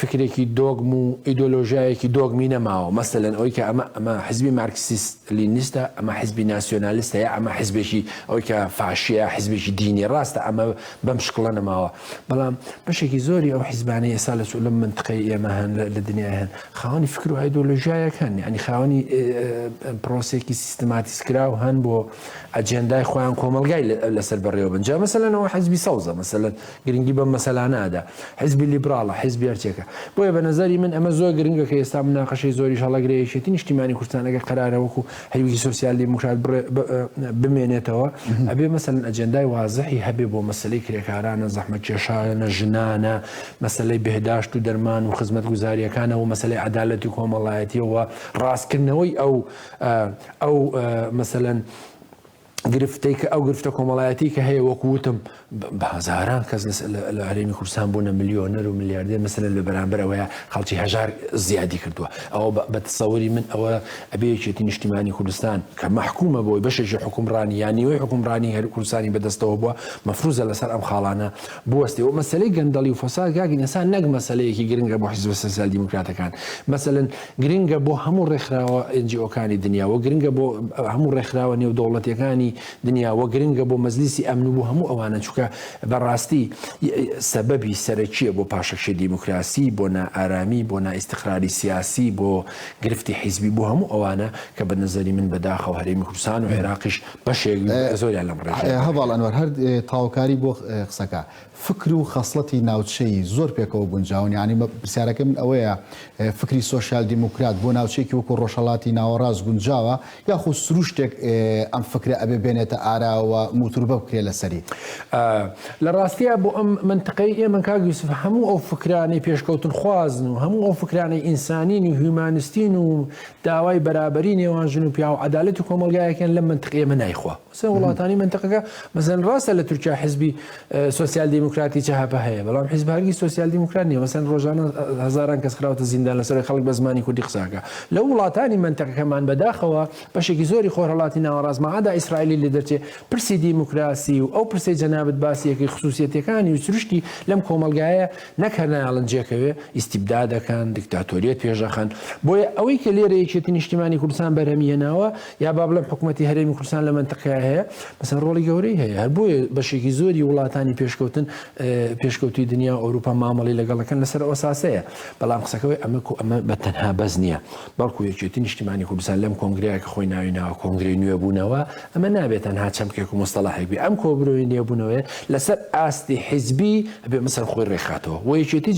فکرێکی دۆگم و ئیدۆلۆژیایەکی دۆگمی نەماوە مەسەلەن ئەوەی کە ئەمە حیزبی مارکسیست لینیستە ئەمە حیزبی ناسیۆنالیستە یا ئەمە حیزبێکی ئەوەی کە فاشیە حیزبێکی دینی ڕاستە ئەمە بەم شکڵە نەماوە بەڵام بەشێکی زۆری ئەو حیزبانەی ئێستا لە منطقەی ئێمە هەن لە دنیا هەن خاوەنی فکر و ئایدۆلۆژیایەکەن یعنی خاوەنی پرۆسێکی سیستماتیسکرا و هەن بۆ ئەجێندای خۆیان کۆمەلگای لەسەر بەڕێوە بن جا مەسەلەنەوە حیزبی سەوزە مەسەلەن گرنگی بەم مەسەلانەدا حیزبی لیبراڵە حیزبی هەرچێکە بۆیە بە نەزەری من ئەمە زۆر گرنگە کە ئێستا مناقەشەی زۆری هەڵەگرەیەشێتی نیشتیمانی کوردستان ئەگەر قەرارە وەکو هەیویکی سۆسیال دیموکرات بمێنێتەوە ئەبێ مەسەلەن ئەجێندای وازەحی هەبێ بۆ مەسەلەی کرێکارانە زەحمەتکێشانە ژنانە مەسەلەی بێهداشت و دەرمان و خزمەت گوزاریەکانە و مەسەلەی عەدالەتی کۆمەڵایەتیەوە ڕاستکردنەوەی ئەو مەسەلەن گرفتەی کە ئەو گرفتە کۆمەڵایەتی کە هەیە وەکووتم بە هەزاران کەس لە هەرێمی کوردستان بوونە ملیۆنەر و ملیاردێر مەسەلەن لە بەرامبەر ئەوەیە خەڵکی هەژار زیادی کردووە ئەوە بە تەسەووری من ئەوە ئەبێ یەکێتی نیشتیمانی کوردستان کە محکومە بۆی بەشێکی حکومڕانی یان نیوەی حکومڕانی هەر کوردستانی بەدەستەوە بووە مەفروزە لەسەر ئەم خاڵانە بوەستی و مەسەلەی گەندەڵی و فەساد کاکی ئینسان نەک مەسەلەیەکی گرنگە بۆ حیزب سۆسیال دیموکراتەکان مەسەلەن گرنگە بۆ هەموو ڕێکخراوە NGO-کانی دنیاوە گرنگە بۆ هەموو ڕێکخراوە نێودەوڵەتیەکانی دنیاوە گرنگە بۆ مەجلیسی ئەمن و بۆ هەموو ئەوانە چونکە بەڕاستی سەبەبی سەرەکیە بۆ پاشەکشی دیموکراسی بۆ نائارامی بۆ نائیستقراری سیاسی بۆ گرفتی حیزبی بۆ هەموو ئەوانە کە بە نەزەری من بەداخەوە هەرێمی کوردستان و عێراقیش بەشێک زۆریان لەم ڕێژە
هەواڵ ئەنوەر هەر تاوکاری بۆ قسەکە فکر و خەسڵەتی ناوچەی زۆر پێکەوە گونجاون یعنی پرسیارەکە من ئەوەیە فکری سۆشیال دیموکرات بۆ ناوچێکی وەکو ڕۆژهەڵاتی ناوەڕاست گونجاوە یاخود سروشتێک ئەم فکرە ئەبێ بێنێتە ئاراوە موتوربە بکرێ لەسەری
لە ڕاستیە بۆ ئەم منطقەی ئێمە کاک یوسف هەموو ئەو فکرانەی پێشکەوتن خوازن و هەموو ئەو فکرانەی ئینسانین و هیومانستین و داوای بەرابەری نێوان ژن و پیا و عەدالەت و کۆمەلگایەکیان لەم منطقەیە ئێمە نایخوا مەسەڵەن وڵاتانی منطقەکە مەسەڵەن ڕاستە لە تورکیا حیزبی سۆسیال دیموکراتی چەهاپە هەیە بەڵام حیزب هەرگیز سۆسیال دیموکرات نییە مەسەڵەن ڕۆژانە هەزاران کەس خراوەتە زیندان لەسەر خەڵک بە زمانی کوردی قساکە لە وڵاتانی منطقەکەمان بەداخەوە بەشێکی زۆری خۆرهەڵاتی ناوەڕاست مەعادا ئیسرائیلی لێ دەرچێت پرسی دیموکراسی و ئەو پرسی جەنابەت باسیەکەی خصوصیەتەکانی و سروشتی لەم کۆمەلگایە نەکەنایڵن جێکەوێ ئیستیبدا دەکەن دیکتاتۆریەت پێشەخەن بۆیە ئەوەی کە لێرە یەکێتی نیشتیمانی کوردستان بەرهەمیهێناوە یا با بڵێم حکوومەتی هەرێمی کوردستان لە منطقەیە هەیە مەسەڵەن ڕۆڵی گەورەی هەیە هەر بۆیە بەشێکی زۆری وڵاتانی پێشکەوتی دنیا ئەوروپا مامەڵی لەگەڵەکەن لەسەر ئەساسەیە بەڵام قسەکەوەی ئەمە بە تەنها بەس نییە بەڵکو یەکێتی نیشتیمانی کوردستان لەم کۆنگرەیە کە خۆی ناویناوە کۆنگرەی نوێ بوونەوە ئەمە نابێت تەنها چەمکێک و مستەڵاحێک بێ ئەم کۆبرۆی نێبوونەوەی لەسەر ئاستی حیزبی ئەبێ مەسەر خۆی ڕێکخاتەوە و یەکێتی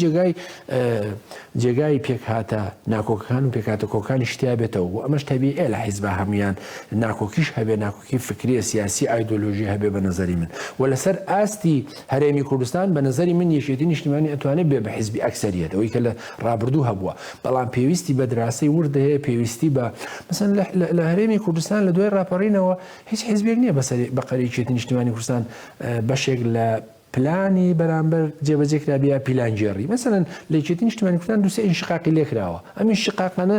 جێگای پێکهاتە ناکۆکەکان و پێکاتە کۆکانی شتیا بێتەوە و ئەمەش تەبیعیە لە حیزبە هەمویان ناکۆکیش هەبێ ناکۆکی فکری سیاسی ئایدۆلۆژی هەبێ بە نەزەری من و لەسەر ئاستی هەرێمی کوردستان بە نەزەری من یەکێتی نیشتیمانی ئەتوانێت بێ بە حیزبی ئەکسەریەت ئەوەی کە لە ڕابردوو هەبووە بەڵام پێویستی بە دراسی ورد هەیە پێویستی بە مثلا لە هەرێمی کوردستان لە دوای ڕاپەڕینەوە هیچ حیزبێک نییە بە قەریکێتی نیشتیمانی کوردستان بەشێک لە پلانی بەرامبەر جێبەجێکرا بیا پیلانجێڕی مەسەلەن لە یەکێتی نیشتیمانی کوردستان دووسێ ئینشقاقی لێکراوە ئەم ئینشقاقانە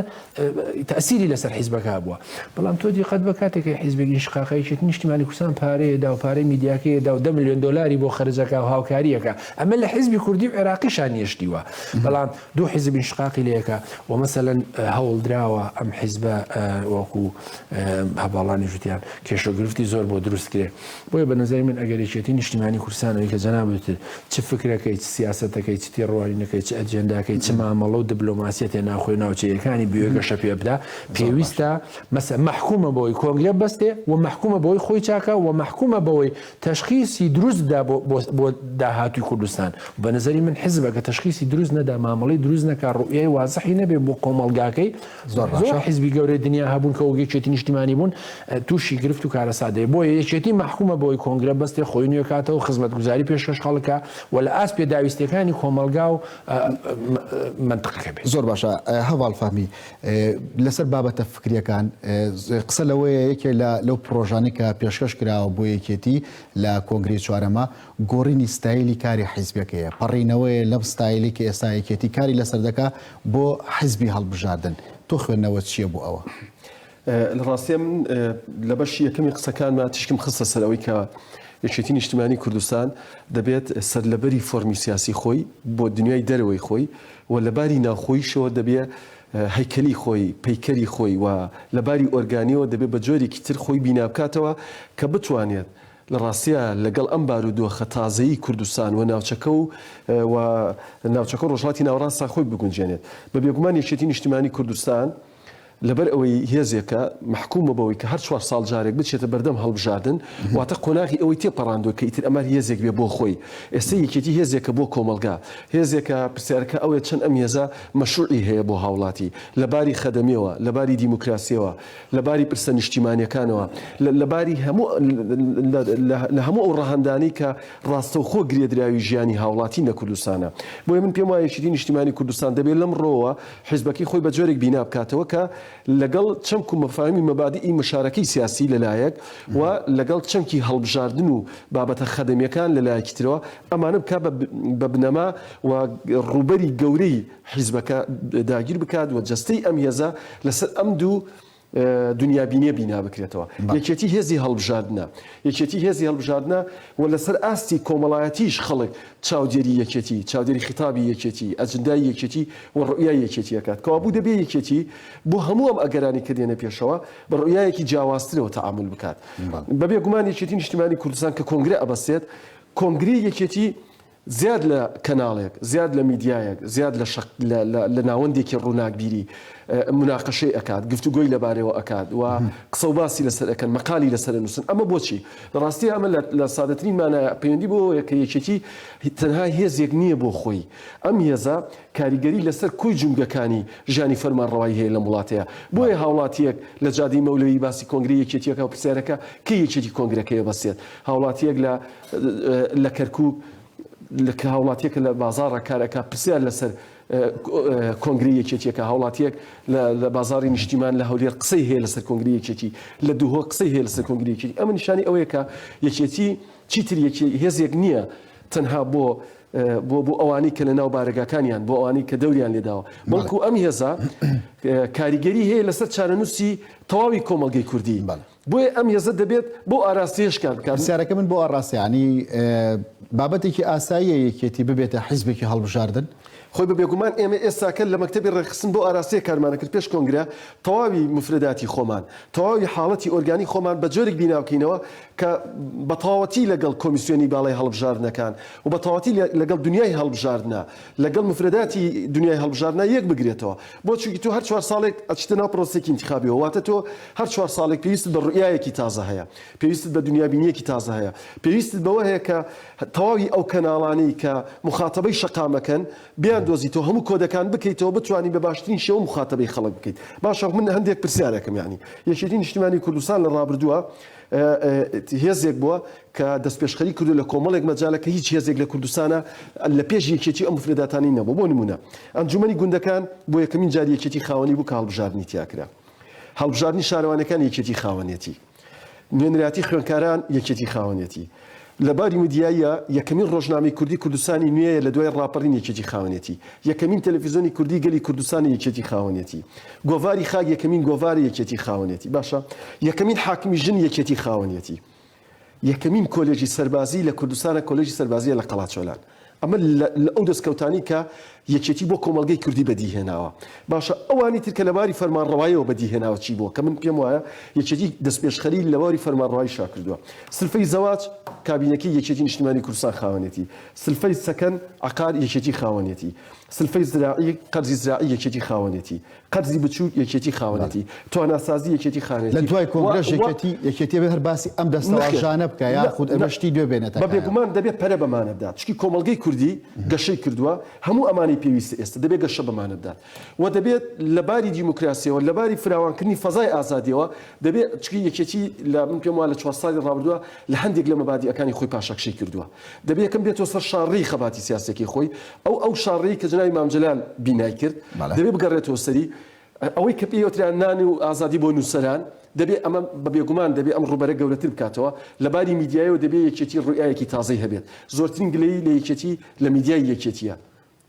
تەئسیری لەسەر حیزبەکە بووە بەڵام تۆ دیقەت بە کاتێکی حیزبێکی ئینشقاقی یەکێتی نیشتیمانی کوردستان پارەیەدا و پارەی میدیاکەیەدا و 10 ملیۆن دلاری بۆ خەرجەکە و هاوکاریەکە ئەمە لە حیزبی کوردی و عێراقیشان نیشتیوە بەڵام دوو حیزب ئینشقاقی لەیەکە و مەسەلەن هەوڵدراوە ئەم حیزبە وەکو هەواڵانی ژوتیان کێشەگرفتی زۆر بۆ دروست کرێ بۆیە بە نەزەری من ئەگەر یەکێتی نیشتیمانی کوردستانەوەی کە جەنابێت چ فکرەکەی چ سیاسەتەکەی چ تێڕوانینەکەی چ ئەجێنداکەی چ مامەڵە و دیبلۆماسیەتێ ناخۆی ناوچەیەکانی بوێگەشە پێ بدا پێویستە مەسە محکومە بەوەی کۆنگرە بەستێ و محکومە بەوەی خۆی چاکە و محکومە بەوەی تەشخیصی دروستدا بۆ داهاتوی کوردستان بە نەزەری من حیزبە کە تەشخیصی دروست نەدا مامەڵی دروست نەکا ڕوئیەی وازەحی نەبێ بۆ کۆمەڵگاکەی زۆر حیزبی گەورەی دنیا هەبوون کە یەکێتی نیشتیمانی بوون تووشی گرفت و کارەسادەیە بۆیە یەکێتی محکومە بەوەی کۆنگرە بەستێ خۆی نوێ کاتەوە خزمەتگوزاری پێشکەش خەڵکە و لە ئاسپێ داویستەکانی کۆمەلگا و منطقەکە بێت
زۆر باشە هەواڵ فەهمی لەسەر بابەتە فکریەکان قسە لەوەیە یەکێ لەو پرۆژانی کە پێشکەش کراوە بۆ یەکێتی لە کۆنگری چوارەمە گۆڕینی ستایلی کاری حیزبەکەیە پەڕینەوەی لەم ستایلی کە ئێستا یەکێتی کاری لەسەر دەکا بۆ حیزبی هەڵبژاردن تۆ خوێندنەوە چییە بۆ ئەوە
لە ڕاستیە من لە بەشی یەکەمی قسەکانمە تشکم خستە سەرەوەی کە یەکێتی نیشتیمانی کوردستان دەبێت سەرلەبەری فۆرمی سیاسی خۆی بۆ دنیای دەرەوەی خۆی و لەباری ناوخۆیشەوە دەبێت هەیکەلی خۆی پەیکەری خۆی و لەباری ئۆرگانیەوە دەبێت بە جۆرێکی تر خۆی بینابکاتەوە کە بتوانێت لە ڕاستیە لەگەڵ ئەم بارودۆخە تازەیی کوردستان و ناوچەکە و ناوچەکە ڕۆژهەڵاتی ناوەڕاستە خۆی بگونجێنێت بە بێگومان یەکێتی نیشتیمانی کوردستان لەبەر ئەوەی هێزێکە محکومە بەوەی کە هەر 4 ساڵ جارێک بچێتە بەردەم هەڵبژاردن واتە قۆناغی ئەوەی تێپەڕاندوە کە ئیتر ئەمە هێزێک بێ بۆ خۆی ئێستا یەکێتی هێزێکە بۆ کۆمەلگا هێزێکە پرسیارەکە ئەوێت چەند ئەم هێزە مەشروعی هەیە بۆ هاوڵاتی لەباری خەدەمیەوە لەباری دیموکراسیەوە لەباری پرسە نیشتیمانیەکانەوە لەباری لە هەموو ئەو ڕەهەندانی کە ڕاستەوخۆ گرێدراوی ژیانی هاوڵاتی نە کوردستانە بۆیە من پێم وایە یەکێتی نیشتیمانی کوردستان دەبێت لەم ڕۆوە حیزبەکەی خۆی بە جۆرێک بینا بکاتەوە کە لەگەڵ چەمک و مەفاهیمی مەبادی مشارەکەی سیاسی لەلایەک و لەگەڵ چەمکی هەڵبژاردن و بابەتە خەدەمیەکان لەلایەکی ترەوە ئەمانە بکە بە بنەما و ڕوبەری گەورەی حیزبەکە داگیر بکات و جەستەی ئەم هێزە لەسەر ئەم دوو دنیابینیە بینا بکرێتەوە. یەکێتی هێزی هەڵبژاردنە، یەکێتی هێزی هەڵبژاردنە و لەسەر ئاستی کۆمەڵایەتیش خەڵک چاودێری یەکێتی، چاودێری خیتابی یەکێتی، ئەجندای یەکێتی و ڕوئیای یەکێتیەکات کەوابوو دەبێ یەکێتی بۆ هەموو ئەم ئەگەرانی کە دێنە پێشەوە بە ڕوئیایەکی جیاوازترەوە تەعامل بکات. بەبێ گومان یەکێتی نیشتیمانی کوردستان کە کۆنگرێ ئەبەسێت، کۆنگری یەکێتی زیاد لە کەناڵێک، زیاد لە میدیایەک، زیاد لە ناوەندێکی ڕووناکبیری مناقەشەی ئەکات، گفتوگۆی لەبارەوە ئەکات و قسە و باسی لەسەر ئەکەن، مەقالی لەسەر نووسن. ئەمە بۆچی؟ ڕاستی ئەمە لە سادەترین مانایە پەیوەندی بۆ یەکە یەکێتی تەنها هێزێک نییە بۆ خۆی. ئەم هێزە کاریگەری لەسەر کۆی جومگەکانی ژانی فەرمانڕەوایی هەیە لە وڵاتەیە. بۆیە هاوڵاتیەک لە جادەی مەولەوی باسی کۆنگری یەکێتیەکە و پرسیارەکە کە یەکێتی کۆنگرەکەیە بەسێت. هاوڵاتیەک لە کەرکووک لە هاوڵاتیەکە لە بازاڕە کارەکە پرسیار لەسەر کۆنگری یەکێتیەکە، هاوڵاتیەک لە بازاری نیشتیمان لە هەولێر قسەی هەیە لەسەر کۆنگری یەکێتی، لە دووهۆ قسەی هەیە لەسەر کۆنگری یەکێتی. ئەمە نیشانی ئەوەیە کە یەکێتی چیتر هێزێک نییە تەنها بۆ ئەوانەی کە لە ناو بارگاکانیان، بۆ ئەوانەی کە دەوریان لێداوە، بەڵکو ئەم هێزە کاریگەری هەیە لەسەر چارەنووسی تەواوی کۆمەڵگەی کوردی. بۆیە ئەم هێزە دەبێت بۆ ئاراستەیەش کار بکات.
پرسیارەکە من بۆ ئاڕاستیانی بابەتێکی ئاساییە یەکێتی ببێتە حیزبێکی هەڵبژاردن.
خۆی بە بێگومان ئێمە ئێستاکە لە مەکتەبی ڕێخستن بۆ ئاراستەیە کارمانە کرد پێش کۆنگرە تەواوی مفرداتی خۆمان، تەواوی حاڵەتی ئۆرگانی خۆمان بە جۆرێک بیناوکەینەوە کە بە تەواوەتی لەگەڵ کۆمیسیۆنی باڵای هەڵبژاردنەکان و بە تەواوەتی لەگەڵ دنیای هەڵبژاردنە، لەگەڵ مفرداتی دنیای هەڵبژاردنە یەک بگرێتەوە. بۆ چونکی تۆ هەر 4 ساڵێک ئەچتە ناو پرۆسێکی انتخابیەوە، واتە تۆ هەر 4 ساڵێک پێویستت بە ڕوئیایەکی تازە هەیە، پێویستت بە دنیابینیەکی تازە هەیە، پێویستت بەوە هەیە کە تەواوی ئەو کەناڵانەی کە مخاتەبەی شەقامەکەن بیان دۆزیتەوە، هەموو کۆدەکان بکەیتەوە بتوانین بە باشترین شێوە مخاتەبەی خەڵک بکەیت. باشە من هەندێک پرسیارەکەم، یعنی یەکێتی نیشتیمانی کوردستان لە ڕابردووە هێزێک بووە کە دەستپێشخەری کردو لە کۆمەڵێک مەجالە کە هیچ هێزێک لە کوردستانە لە پێش یەکێتی ئەم مفرداتانی نەبوو. بۆ نمونە ئەنجومەنی گوندەکان بۆ یەکەمین جار یەکێتی خاوەنی بوو کە هەڵبژاردنی تیاکرا، هەڵبژاردنی شارەوانەکان یەکێتی خاوەنێتی، نوێنەراتی خوێندکاران یەکێتی خاوەنێتی، لەباری میدیایە یەکەمین ڕۆژنامەی کوردی کوردستانی نوێیە لە دوای ڕاپەڕین یەکێتی خاوەنێتی، یەکەمین تەلەڤیزیۆنی کوردی گەلی کوردستانی یەکێتی خاوەنێتی، گۆڤاری خاک یەکەمین گۆڤاری یەکێتی خاوەنێتی. باشە یەکەمین حاکمی ژن یەکێتی خاوەنێتی، یەکەمین کۆلێژی سەربازی لە کوردستانە کۆلێژی سەربازیە لە قەڵاچۆلان. ئەمە لە ئەو دەستکەوتانی کە یەکێتی بۆ کۆمەڵگەی کوردی بەدیهێناوە. باشە ئەوانی ترکە لەباری فەرمانڕەواییەوە بەدیهێناوە چی بووە کە من پێم وایە یەکێتی دەستپێشخەری لەباری فەرمانڕەوایی شا کردووە. سلفەی زەواج کابینەکەی یەکێتی نیشتیمانی کوردستان خاوەنێتی، سلفەی سەکەن عقار یەکێتی خاوەنێتی، سلفەی زراعی قەرزی زراعی یەکێتی خاوەنێتی، قەرزی بچوو یەکێتی خاوەنێتی، تواناسازی یەکێتی خاوەنێتی.
لە دوای کۆنگرەش یەکێتی بێت هەر باسی ئەم دەستەواژانە بکە یاخود ئەمەشتی دوێ بێنێتە.
بە بێگومان دەبێت پەرە بەمانە بدات، چونکی کۆمەڵگەی کوردی گەشەی کردووە، هەموو ئەمانی پێویستە ئێستا دەبێت گەشە بەمانە بدات و دەبێت لەباری دیموکراسیەوە، لەباری فراوانکردنی فەزای ئازادیەوە دەبێت چونکی یەکێتی لە من پێم وایە لە 4 ساڵی ڕابردووە لە هەندێک لە مەبادیەکانی خۆی پاشەکشەی کردووە. دەبێت یەکەم بێتەوە سەر شاڕێی خەباتی سیاسەکەی خۆی، ئەو شاڕێی کە جنابی مام جەلال بینای کرد دەبێت بگەڕێتەوە سەری ئەوەی کە پێوتریان نانی و ئازادی بۆ نووسەران. دەبێت ئەمە بە بێگومان دەبێت ئەم ڕوبەرە گەورەتر بکاتەوە، لەباری میدیایەوە دەبێت یەکێتی ڕوئیایەکی تازەی هەبێت. زۆرترین گلەی لە یەکێتی لە میدیای یەکێتیە،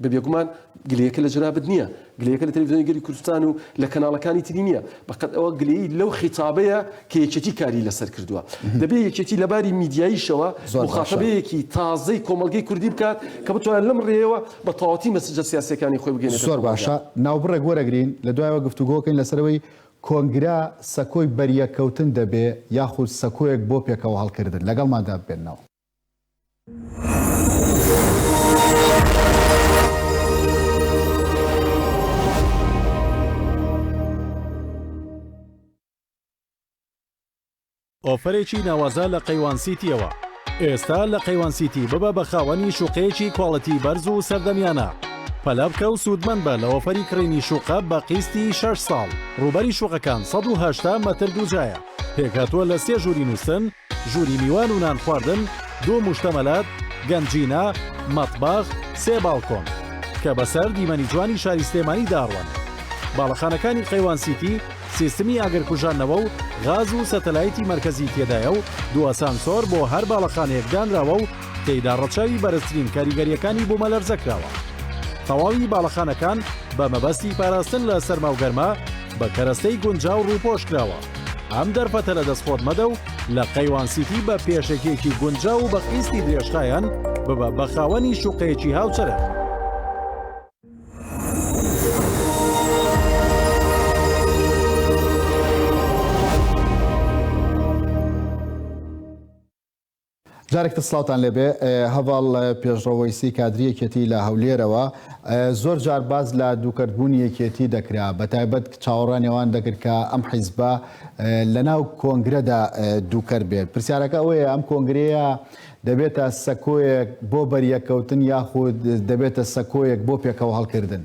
بە بێگومان گلەیەکە لە جنابەت نییە، گلەیەکە لە تەلەڤیزیۆنی گەلی کوردستان و لە کەناڵەکانی تری نییە، بەقەت ئەوە گلەی لەو خیتابەیە کە یەکێتی کاری لەسەر کردووە. دەبێت یەکێتی لەباری میدیاییشەوە مخاطبەیەکی تازەی کۆمەڵگەی کوردی بکات کە بتوانێت لەم ڕێەوە بە تەواوەتی مەسەجە سیاسیەکانی خۆی بگەێنێتەوە.
زۆر باشە، ناوبڕێک وەرەگرین لە دوایەوە گفتوگۆکەین لەسەرەوەی کۆنگرا سەکۆی بەریەکەوتن دەبێ یاخود سەکۆیەک بۆ پێکەوە هەڵکردن. لەگەڵماندا بێنەوە.
ئۆفرێکی ناوازە لە قەیوان سیتیەوە. ئێستا لە قەیوان سیتی ببە بە خاوەنی شوقەیەکی کۆڵەتی بەرز و سەردەمیانە. پەلە بکە و سوودمەند بە لە ئۆفەری کڕینی شوقە بە قیستی 6 ساڵ. ڕوبەری شوقەکان 180 مەتر دووجایە. پێکهاتووە لە 3 ژووری نووسن، ژووری میوان و نان خواردن، 2 موشتەمەلات، گەنجینە، مەتباخ، 3 باڵکۆن کە بەسەر دیمەنی جوانی شاری سلێمانی داڕوان. باڵەخانەکانی قەیوان سیتی سیستمی ئاگرکوژانەوە و غاز و سەتەلایتی مرکزی تێدایە و دو ئەسانسۆر بۆ هەر باڵەخانەیەک دانراوە و تێیدا ڕەچاوی بەرزترین کاریگەریەکانی بۆ مەلەرزەکراوە. تەواوی باڵەخانەکان بە مەبەستی پاراستن لە سەرما و گەرما بە کەرەستەی گونجاو ڕووپۆش کراوە. ئەم دەرفەتە لە دەستخۆت مەدە و لە قەیوان سیتی بە پێشێکێکی گونجاو و بە قیستی درێژخایەن ببە بە خاوەنی شوقەیەکی هاوچەرە.
جارێکتە سلااوان لێبێ هەواڵ پێشڕەوەیسی کادریەکێتی لە هەولێرەوە زۆر جار باز لە دووکردبوونی یەکێتی دەکرا بە تایبەت چاوەڕانیەوان دەکرد کە ئەم حیزبە لە ناو کۆنگرەدا دووکەر بێت. پرسیارەکە ئەوەیە ئەم کۆنگرەیە دەبێتە سەکۆیەک بۆ بەریەکەوتن یاخود دەبێتە سەکۆیەک بۆ پێکەوە هەڵکردن.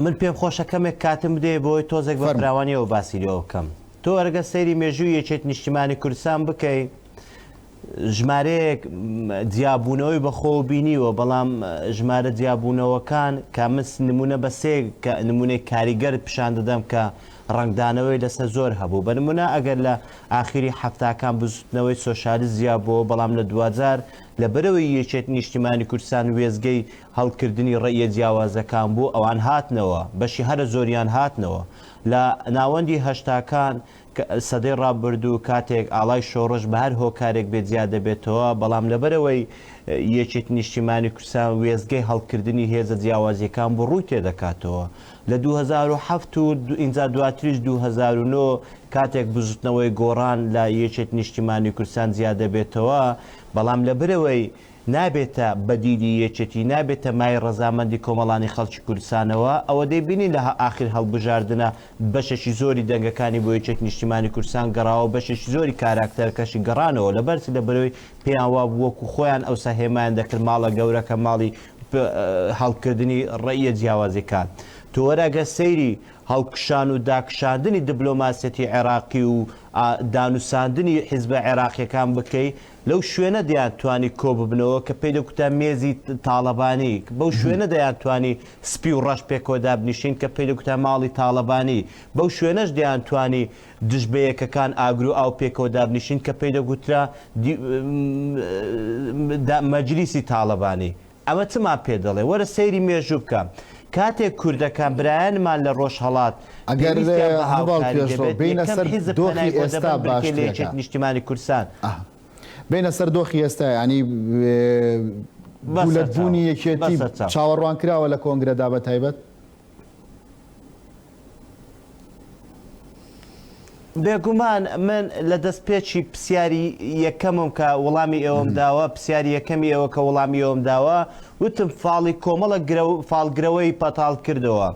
من پێم خۆشەکەمێک کاتم بدێ بۆی تۆزێک بە فراوانیەوە باسیرەوە بکەم. تۆ ئەرگە سەیری مێژووی یەکێتی نیشتیمانی کوردستان بکەی ژمارەیەک جیابوونەوەی بەخۆ بینیوە، بەڵام ژمارە جیابوونەوەکان کامس نمونە بە سێ نمونەی کاریگەر پیشان دەدەم کە ڕنگدانەوەی لەسەر زۆر هەبوو. بە نمونە ئەگەر لە ئاخری هەفتاکان بزوتنەوەی سۆشالیست زیابەوە، بەڵام لە 2000 لە بەرەوەی یەکێتی نیشتیمانی کوردستان وێزگەی هەڵکردنی ڕێیە جیاوازەکان بوو، ئەوان هاتنەوە، بەشی هەرە زۆریان هاتنەوە. لە ناوەندی هەشتاکان سەدەی ڕابردوو کاتێک ئاڵای شۆڕش بە هەر هۆکارێک بێت زیاد دەبێتەوە، بەڵام لەبەرەوەی یەکێتی نیشتیمانی کوردستان وێزگەی هەڵکردنی هێزە جیاوازیەکان بۆ ڕووی تێدەکاتەوە. لە 2007 و ئینجا دواتریش 2009 کاتێک بزوتنەوەی گۆڕان لە یەکێتی نیشتیمانی کوردستان زیاد دەبێتەوە، بەڵام لەبەرەوەی نابێتە بەدیلی یەکێتی، نابێتە مای ڕەزامەندی کۆمەڵانی خەڵکی کوردستانەوە، ئەوە دەیبینی لە ئاخر هەڵبژاردنە بەشێکی زۆری دەنگەکانی بۆ یەکێتی نیشتیمانی کوردستان گەڕاوە، بەشێکی زۆری کاراکتەرکەشی گەڕانەوە لەبەرچی لەبەرەوەی پێیان وا وەکو خۆیان ئەو سەهێمایان دەکرد ماڵە گەورەکە ماڵی هەڵکردنی ڕێیە جیاوازیەکان. تۆ وەرەگە سەیری هەڵکشان و داکشاندنی دیبلۆماسیەتی عێراقی و دانووساندنی حیزبە عێراقیەکان بکەی، لەو شوێنە دەیانتوانی کۆ ببنەوە کە پێی دەکوتە مێزی تاڵەبانی، بەو شوێنە دەیانتوانی سپی و ڕەش پێکۆدا بنیشین کە پێی دەکوتە ماڵی تاڵەبانی، بەو شوێنەش دەیانتوانی دژبەیەکەکان ئاگرو ئاو پێکۆدا بنیشین کە پێی دەگوترا مەجلیسی تاڵەبانی. ئەمە چما پێ دەڵێ وەرە سەیری مێژوو بکە. کاتێک کوردەکان برایانمان لە ڕۆژهەڵات
ئەگەر بینە سەر دۆخی ئێستا باشێت
نیشتیمانی کوردستان
بینە سەر دۆخی ئێستا ینی دەولەتبوونی یەکێتی چاوەڕوان کراوە لە کۆنگرەدا بە تایبەت؟
بێگومان من لە دەستپێکی پرسیاری یەکەمم کە وەڵامی ئێوەم داوە، پرسیاری یەکەمی ئێوە کە وەڵامی ئێوەم داوە، وتم فاڵی کۆمەڵە فاڵگرەوەی پەتاڵ کردەوە.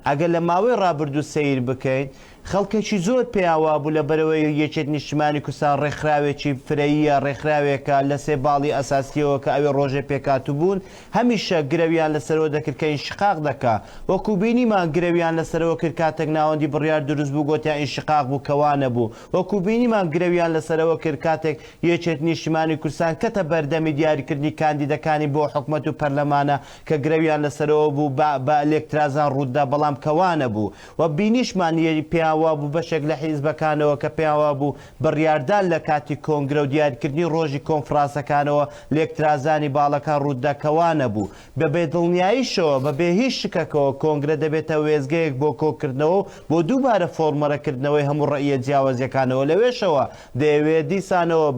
ئەگەر لە ماوەی ڕابردوو سەیر بکەین، خەڵکێکی زۆر پێیاوا بوو لە بەرەوەی یەکێتی نیشتیمانی کوردستان ڕێکخراوێکی فرەیە، ڕێکخراوێکە لە سێ باڵی ئەساسیەوە کە ئەوێ ڕۆژێ پێکات بوون، هەمیشە گرەویان لەسەرەوە دەکرد کە ئینشقاق دەکا، وەکو بینیمان گرەویان لەسەرەوە کرد کاتێک ناوەندی بڕیار دروست بوو گوتیان ئینشقاق بوو کەوانە بوو، وەکو بینیمان گرەویان لەسەرەوە کرد کاتێک یەکێتی نیشتیمانی کوردستان کەتە بەردەمی دیاریکردنی کاندیدەکانی بۆ حکومەت و پەرلەمانە کە گرەویان لەسەرەوە بوو بە ئەلێکترازان ڕوودا، بەڵام کەوانە بوو و بینیشمان پێیانوا بوو بەشێک لە حیزبەکانەوە کە پێیانوا بوو بڕیاردان لە کاتی کۆنگرە و دیاریکردنی ڕۆژی کۆنفرانسەکانەوە لێکترازانی باڵەکان ڕوودەکەوانە بوو. بە بێدڵنیاییشەوە بەبێ هیچ شکەکەوە کۆنگرە دەبێتە وێزگەیەک بۆ کۆکردنەوە بۆ دووبارە فۆرمەرەکردنەوەی هەموو ڕێیە جیاوازیەکانەوە. لەوێشەوە دەیەوێت دیسانەوە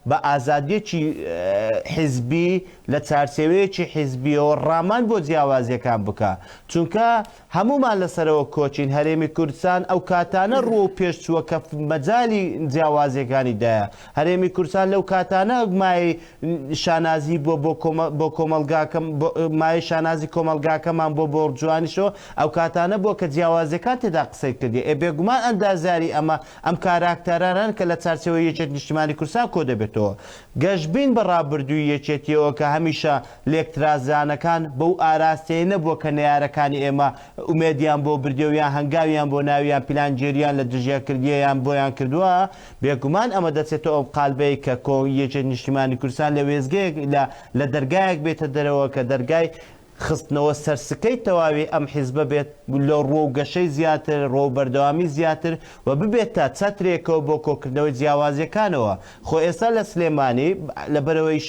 بە ئازادیەکی حیزبی لە چارچێوەیەکی حیزبیەوە ڕامان بۆ جیاوازیەکان بکە، چونکە هەمومان لەسەرەوە کۆچین. هەرێمی کوردستان ئەو کاتانە ڕوو و پێشچووە کە مەجای جیاوازیەکانیدایە. هەرێمی کوردستان لەو کاتانە مای شانازی بۆ کۆمەلگاکەم مای شانازی کۆمەلگاکەمان بۆ بۆڕجوانیشەوە ئەو کاتانە بۆ کە جیاوازیەکان تێدا قسەی کردی. بێگومان ئەندازاری ئەم کاراکتەرانن کە لە چارچەوەی یەکێتی نیشتیمانی کوردستان کۆ دەبێتەوە. گەشتبین بە ڕابردووی یەکێتیەوە کە هەمیشە لێکترازانەکان بەو ئاراستەیە نەبووە کە نەیارەکانی ئێمە ئومێدیان بۆ بردێویان هەنگاویان بۆ ناویان فەیلانجێریان لە دژیاکردیان بۆیان کردووە بێگومان ئەمە دەچێتەوە ئەو قالبەی کە یەکێت نیشتیمانی کوردستان لە وێزگەیەک لە دەرگایەک بێتە دەرەوە کە دەرگای خستنەوە سەرسکەی تەواوی ئەم حیزبە بێت لە ڕۆ گەشەی زیاتر ڕۆ بەردەوامی زیاتر و ببێتە چەترێکەوە بۆ کۆکردنەوەی جیاوازیەکانەوە خۆ ئێستا لە سلێمانی لەبەرەوەی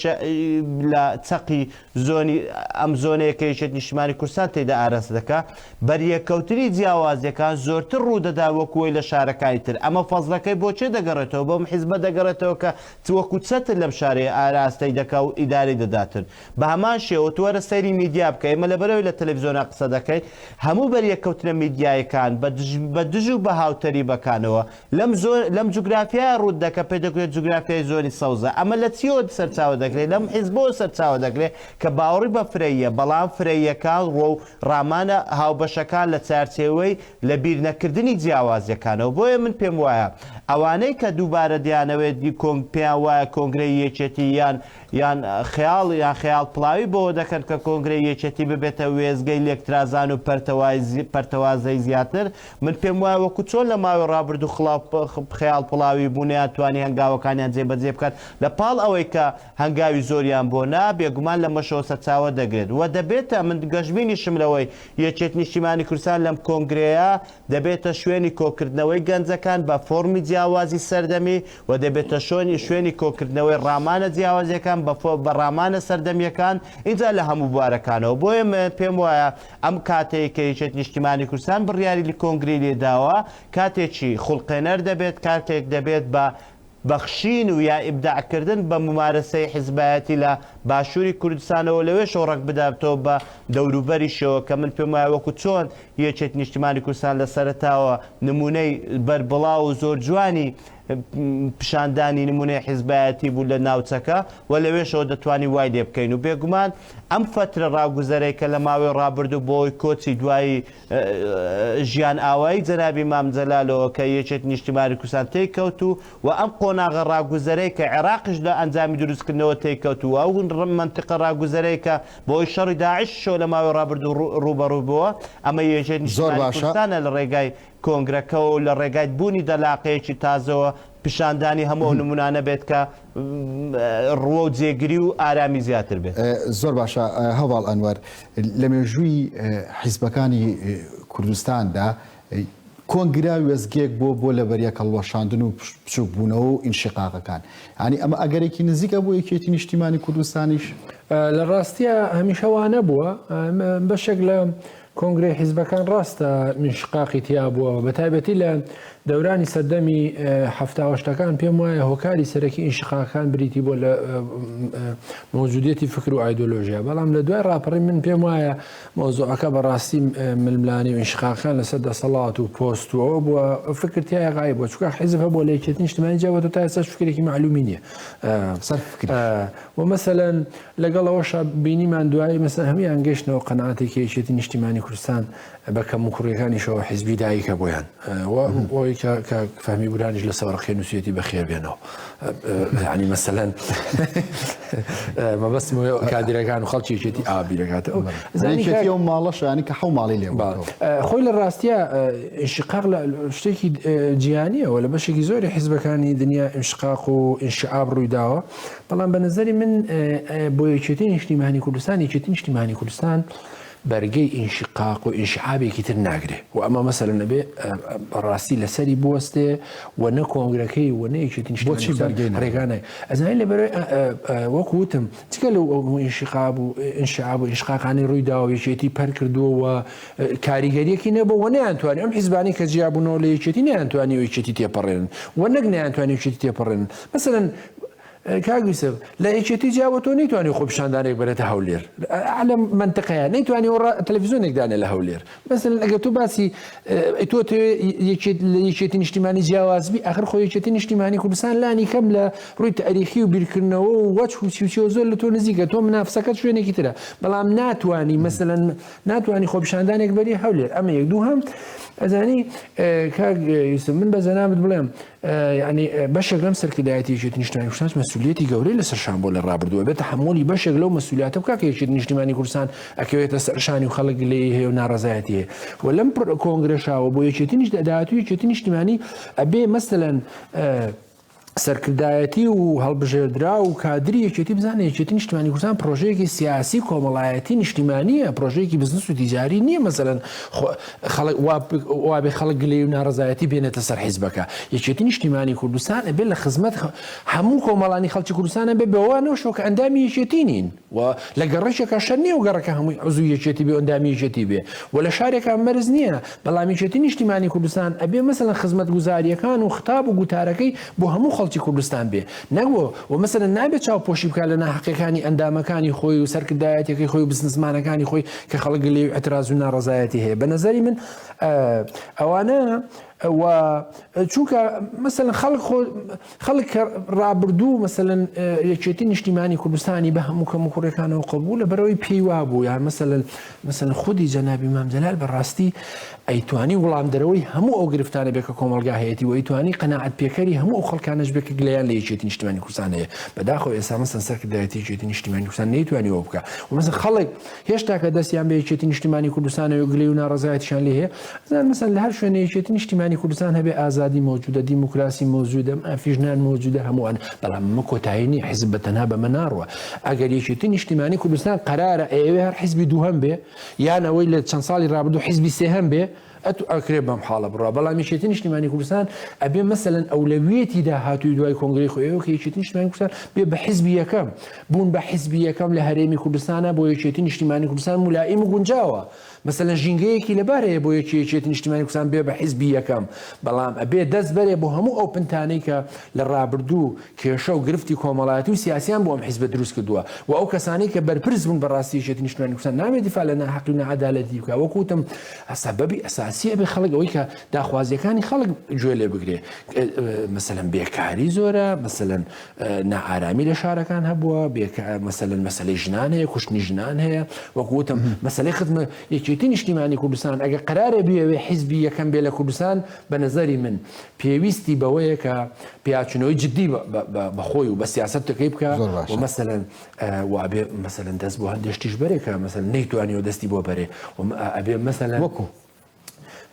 لە چەقی زۆنی ئەم زۆنەیە کە یەکێت نیشتیمانی کوردستان تێدا ئاراست دەکات بەریەکەوتنی جیاوازیەکان زۆرتر ڕوودەدا وەکوەی لە شارەکانی تر ئەمە فەزلەکەی بۆچێ دەگەڕێتەوە بۆم حیزبە دەگەڕێتەوە کە وەکو چەتر لەم شارەیە ئاراستەی دەکا و ئیداری دەداتن بە هەمان شێوە تووەرە سەیری میدیا بکە ئێمە لەبەرەوەی لە تەلەڤیزۆنا قسە دەکەین هەموو بەریەکەوتنە میدیایەکان بە دژ و بە هاوتەری بەکانەوە لەم جوگرافیای ڕوود دەکە پێ دەکرێت جوگرافیای زۆری سەوزە ئەمە لە چیەوە سەرچاوە دەکرێت لەم حیزبەوە سەرچاوە دەکرێت کە باوەڕی بە فرەیە بەڵام فرەیەکان ڕۆ و ڕامانە هاوبەشەکان لە چارچێوەی لە بیر نەکردنی جیاوازیەکانەوە بۆیە من پێم وایە ئەوانەی کە دووبارە دیانەوێت پێیان وایە کۆنگرەی یەکێتی یان خەیاڵ پڵاوی بۆ دەکەن کە کۆنگرەی یەکێتی ببێتە وێزگەی لێکترازان و پەرتەوازەی زیاتر من پێم وایە وەکو چۆن لە ماوەی ڕابردوو خەیاڵ پڵاوی بوونیان توانی هەنگاوەکانیان جێبەجێ بکات لە پاڵ ئەوەی کە هەنگاوی زۆریان بۆ نا بێگومان لە مەشەوە سەرچاوە دەگرێت و دەبێتە من گەشتبینیشم لەوەی یەکێت نیشتیمانی کوردستان لەم کۆنگرەیە دەبێتە شوێنی کۆکردنەوەی گەنجەکان بە فۆرمی جیاوازی سەردەمی و دەبێتە شوێنی کۆکردنەوەی ڕامانە جیاوازیەکان بە ڕامانە سەردەمیەکان اینجا لە هەموو بوارەکانەوە بۆیە پێم وایە ئەم کاتەیە کە یەکێت نیشتیمانی کوردستان بڕیاری لە کۆنگری لێداوە کاتێکی خوڵقێنەر دەبێت کاتێک دەبێت بە بەخشین و یا ئیبداعکردن بە ممارەسەی حیزبایەتی لە باشووری کوردستانەوە لەوێ شۆڕک بداتەوە بە دەوروبەریشەوە کە من پێم وایە وەکو چۆن یەکێت نیشتیمانی کوردستان لە سەرەتاوە نمونەی بەربڵاو و زۆر جوانی پیشاندانی نمونەی حیزبایەتی بوو لە ناوچەکە و لەوێشەوە دەتوانی وای لێ بکەین و بێگومان ئەم فترە ڕاوگوزەرەی کە لە ماوەی ڕابردوو بۆی کۆچی دوایی ژیان ئاوایی جەنابی مام جەلالەوە کە یەکێت نیشتیمانی کوردستان تێککەوت و ئەم قۆناغە ڕاگوزەرەی کە عێراقیش لە ئەنجامی دروستکردنەوە تێککەوت و ئەو منتیقە ڕاگوزەرەی کە بۆی شەڕی داعشەوە لە ماوەی ڕابردوو ڕوبەڕوو بووە ئەمە یەکێت نیشتیمانی کوردستانە لە ڕێگای کۆنگرەکە و لە ڕێگای بوونی دەلاقەیەکی تازەوە پیشاندانی هەموو نمونانە بێت کە ڕوە و جێگیری و ئارامی زیاتر بێت
زۆر باشە هەواڵ ئەنوەر لە مێژووی حیزبەکانی کوردستاندا کۆنگرا وێزگێک بۆ لە بەریە کەڵوەشاندن و بچووک بوونەوە و ئینشقاقەکان ینی ئەمە ئەگەرێکی نزیکە بۆ یەکێتی نیشتیمانی کوردستانیش
لە ڕاستیە هەمیشەوانە بووە بەشێک لە کۆنگرەی حیزبەکان ڕاستە منشقاقی تیا بووە بە تایبەتی لە دەورانی سەردەمی هەفتاوەشتەکان پێم وایە هۆکاری سەرەکی ئینشقاقەکان بریتی بۆ لە مۆجودیەتی فکر و ئایدۆلۆژیا بەڵام لە دوای ڕاپەڕی من پێم وایە مۆزوعەکە بەڕاستی ململانی و ئینشقاقەکان لەسەر دەسەڵات و پۆستەوە بووە فکر تایە غایب بووە چونکە حیزب هەبووە لە یەکێتی نیشتیمانی جیاوەتەوە تا ئێستا فکرێکی معلومی نییە ومەسەلەن لەگەڵەوەش بینیمان دوایی مەسەن هەمیان گەشتنەوە قەنەعاتێکی یەکێتی نیشتیمانی کوردستان بەکەم و کوڕیەکانیشەوە حیزبی دایکە بۆیان ئەوەی کە فەهمی بورانیش لە سەوەڕخێ نووسێتی بەخێر بێنەوە ینی مەسەلەن مەبەستم کادرەکان و خەڵکی یەکێتی ئابیرەکاتەوە
زانیکەتی ئەو ماڵەش ینی کە حەو ماڵی لێ
خۆی لە ڕاستیە ئینشقاق لە شتێکی جیهانیەوە لە بەشێکی زۆری حیزبەکانی دنیا ئینشقاق و ئینشعاب ڕوویداوە بەڵام بە نەزەری من بۆ یەکێتی نیشتیمانی کوردستان یەکێتی نیشتیمانی کوردستان بەرگەی ئینشقاق و ئینشعابێکی تر ناگرێ و ئەمە مەسەلەن نەبێ بەڕاستی لەسەری بوەستێ و نە کۆنگرەکەی و نە یەکێتی نیشتیمانی ڕێگانای ئەزانین لەبەرەوەی وەکو وتم چکە لەو ئینشقاب و ئینشعاب و ئینشقاقانی ڕوویداوە یەکێتی پەر کردووە و کاریگەریەکی نەبووە و نەیانتوانی ئەم حیزبانی کە جیابوونەوە لە یەکێتی نەیانتوانی و یەکێتی تێپەڕێنن و نەک نەیانتوانی یەکێتی تێپەڕێنن مەسەلەن کاگویسە لە یەکێتی جیاوە تۆ نەیتوانی خۆ پیشاندانێک بەرێتە هەولێر لە منتقەیە نەیتوانی تەلەڤیزۆنێکدانێ لە هەولێر مەسەلەن ئەگەر تۆ باسی تۆ یەکێتی نیشتیمانی جیاوازبی ئاخر خۆ یەکێتی نیشتیمانی کوردستان لانی کەم لە ڕووی تاریخی و بیرکردنەوە و وەچ و زۆر لە تۆ نزیکە تۆ منافسەکەت شوێنێکی ترە بەڵام ناتوانی مەسەلەن ناتوانی خۆ پیشاندانێک بەری هەولێر ئەمە یەک دوو هەم ئەزانی کاک یوسف من بە زەنابت بڵێم ینی بەشێک لەم سەرکردایەتی یەکێتی نیشتیمانی کوردستان مەسئولیەتی گەورەی لەسەرشان بۆ لە ڕابردووە بێتە هەمووی بەشێک لەو مەسئولیاتە بکە کە یەکێتی نیشتیمانی کوردستان ئەکەوێتە سەرشانی و خەڵک لێ هەیە و ناڕەزایەتی هەیە و لەم کۆنگرێشاوە بۆ یەکێتی داهاتوو یەکێتی نیشتیمانی ئەبێ مەسەلەن سەرکردایەتی و هەڵبژێردرا و کادری یەکێتی بزانێت یەکێتی نیشتیمانی کوردستان پرۆژەیەکی سیاسی کۆمەڵایەتی نیشتیمانیە پرۆژەیەکی بزنس و تیجاری نییە مەسەلەن وابێ خەڵک گلەی و ناڕزایەتی بێنێتە سەر حیزبەکە یەکێتی نیشتیمانی کوردستان ئەبێ لە خزمەت هەموو کۆمەڵانی خەڵکی کوردستانە بێ بەوانەوە کە ئەندامی یەکێتی نین و لە گەڕێکێکە شەر نییە و گەڕەکە هەمووی عزوو یەکێتی بێ ئەندامی یەکێتی بێ و لە شارێکە مەرز نییە بەڵام یەکێتی نیشتیمانی کوردستان ئەبێ مەسەلەن خزمەت گوزاریەکان و خطاب و گوتارەکەی بۆ هەموو خەڵکی کوردستان بێ نەگوە و مەسەلەن نابێت چاوپۆشی بکات لە ناحەقەکانی ئەندامەکانی خۆی و سەرکردایەتەکەی خۆی و بزنسمانەکانی خۆی کە خەڵک لێ ئەتراز و ناڕەزایەتی هەیە بە نەزەری من ئەوانە و چونکە مەسەلەن خەڵک ڕابردوو مەسەلەن یەکێتی نیشتیمانی کوردستانی بە هەموو کەم و کوڕەکانەوە قبوو لە بەرەوەی پێی وابوو یان مەسەلەن خودی جەنابی مام جەلال بەڕاستی ئەیتوانی وڵامدەرەوەی هەموو ئەو گرفتانە بێ کە کۆمەلگا هەیەی و ئەیتوانی قەناعەت پێکەری هەموو ئەو خەڵکانەش بێ کە گلەیان لە یەکێتی نیشتیمانی کوردستان هەیە بەداخەوە ئێستا مەسەلەن سەرکردایەتی یەکێتی نیشتیمانی کوردستان نەیتوانی ئەوە بکات و مەسەلەن خەڵک هێشتا کە دەستیان بە یەکێتی نیشتیمانی کوردستانەوە گلەی و ناڕەزایەتیشان لێ هەیە مەسەلەن لە هەر شوێنە یەکێتی نیشتیمانی کوردستان هەبێ ئازادی موجودە دیموکراسی موجودە ئافیژنان موجودە هەمووان بەڵام ئەمە کۆتایینی حیزب بە تەنها بەمە ناڕوە ئەگەر یەکێتی نیشتیمانی کوردستان قەرارە ئێوێ هەر حیزبی دووهەم بێ یان ئەوەی لە چەند ساڵی ڕابردوو حیزبی سێهەم بێ ئەکرێ بەم حاڵە بڕە بەڵام یەکێتی نیشتیمانی کوردستان ئەبێ مەسەلەن ئەولەویەتی داهاتووی دوای کۆنگرەی خۆیەوە کە یەکێتی نیشتیمانی کوردستان بێ بە حیزبی یەکەم بوون بە حیزبی یەکەم لە هەرێمی کوردستانە بۆ یەکێتی نیشتیمانی کوردستان مولائیم و گونجاوە مەسەلەن ژینگەیەکی لەبارەیە بۆ یەکێتی نیشتیمانی کوردستان بێ بە حیزبی یەکەم بەڵام ئەبێ دەست بەرێ بۆ هەموو ئەو پنتانەی کە لە ڕابردوو کێشە و گرفتی کۆمەڵایەتی و سیاسیان بۆ ئەم حیزبە دروست کردووە و ئەو کەسانی کە بەرپرس بوون بەڕاستی یەکێتی نیشتیمانی کوردستان نامێت دیفاع لە ناحەق و نەعەدالەتی بکات وەکوتم سەبەبی ئەساسیە بێ خەڵک ئەوەی کە داخوازیەکانی خەڵک گوێ لێ بگرێ مەسەلەن بێکاری زۆرە مەسەلەن نائارامی لە شارەکان هەبووە مەسەلەن مەسەلەی ژنان هەیە کوشتنی ژنان هەیە وەکوتم مەسەلەی خزمە یەکێتی نیشتیمانی کوردستان ئەگە قرارە بێ حیزبی یەکەم بێ لە کوردستان بە نەزەری من پێویستی بەوەیە کە پیاچونەوەی جددی بەخۆی و بە سیاست دەکەی بکە و مەسەلەن وابێ مەسەلەن دەست بۆ هەندێشتیش بەرێکە مەسەلەن نەیتوانیەوە دەستی بۆ بەرێ ئەبێ مەسەلەن وەکو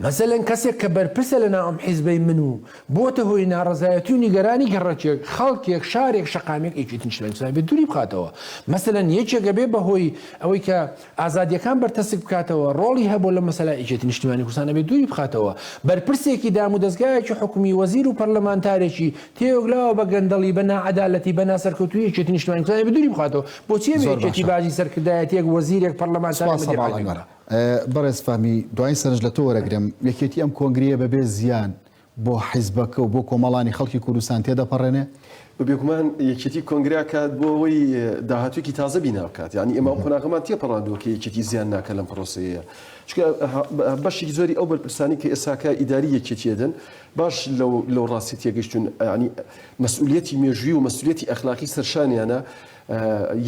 مەسەلەن کەسێک کە بەرپرسە لە ناو ئەم حیزبەی من و بۆتە هۆی ناڕەزایەتی و نیگەرانی گەڕەکێک خەڵکێک شارێک شەقامێک یەکێتی نیشتیمانی کوردستان بێ دووری بخاتەوە مەسەلەن یەکێکە بێ بەهۆی ئەوەی کە ئازادیەکان بەرتەسک بکاتەوە ڕۆڵی هەبوو لە مەسەلا یەکێتی نیشتیمانی کوردستان بێ دووری بخاتەوە بەرپرسێکی دام و دەستگایەکی حکومی وەزیر و پەرلەمانتارێکی تێوەگلاوە بە گەندەڵی بە نائەدالەتی بە ناسەرکەوتووی یەکێتی نیشتیمانی کوردستان بێ دووری بخاتەوە بۆچی یەکێتی باجی سەرکردایەتیەک وەزیرێک پەرلەمانتار
بەڕێز فامی دوای سەرنج لە تۆ وەرەگرم یەکێتی ئەم کۆنگریە بەبێ زیان بۆ حیزبەکە و بۆ کۆمەڵانی خەڵکی کوردستان تێدەپەڕێنێ
بێگومان یەکێتی کۆنگریا کات بۆ ئەوەی داهاتوویەکی تازە بینا بکات یعنی ئێمە قۆناغەمان تێپەڕاندووە کە یەکێتی زیان ناکە لەم پرۆسەیە چونکە بەشێکی زۆری ئەو بەرپرسانی کە ئێساکە ئیداری یەکێتیەدەن باش لەو ڕاستی تێگەشتون ینی مەسئولیەتی مێژووی و مەسئولیەتی ئەخلاقی سەرشانیانە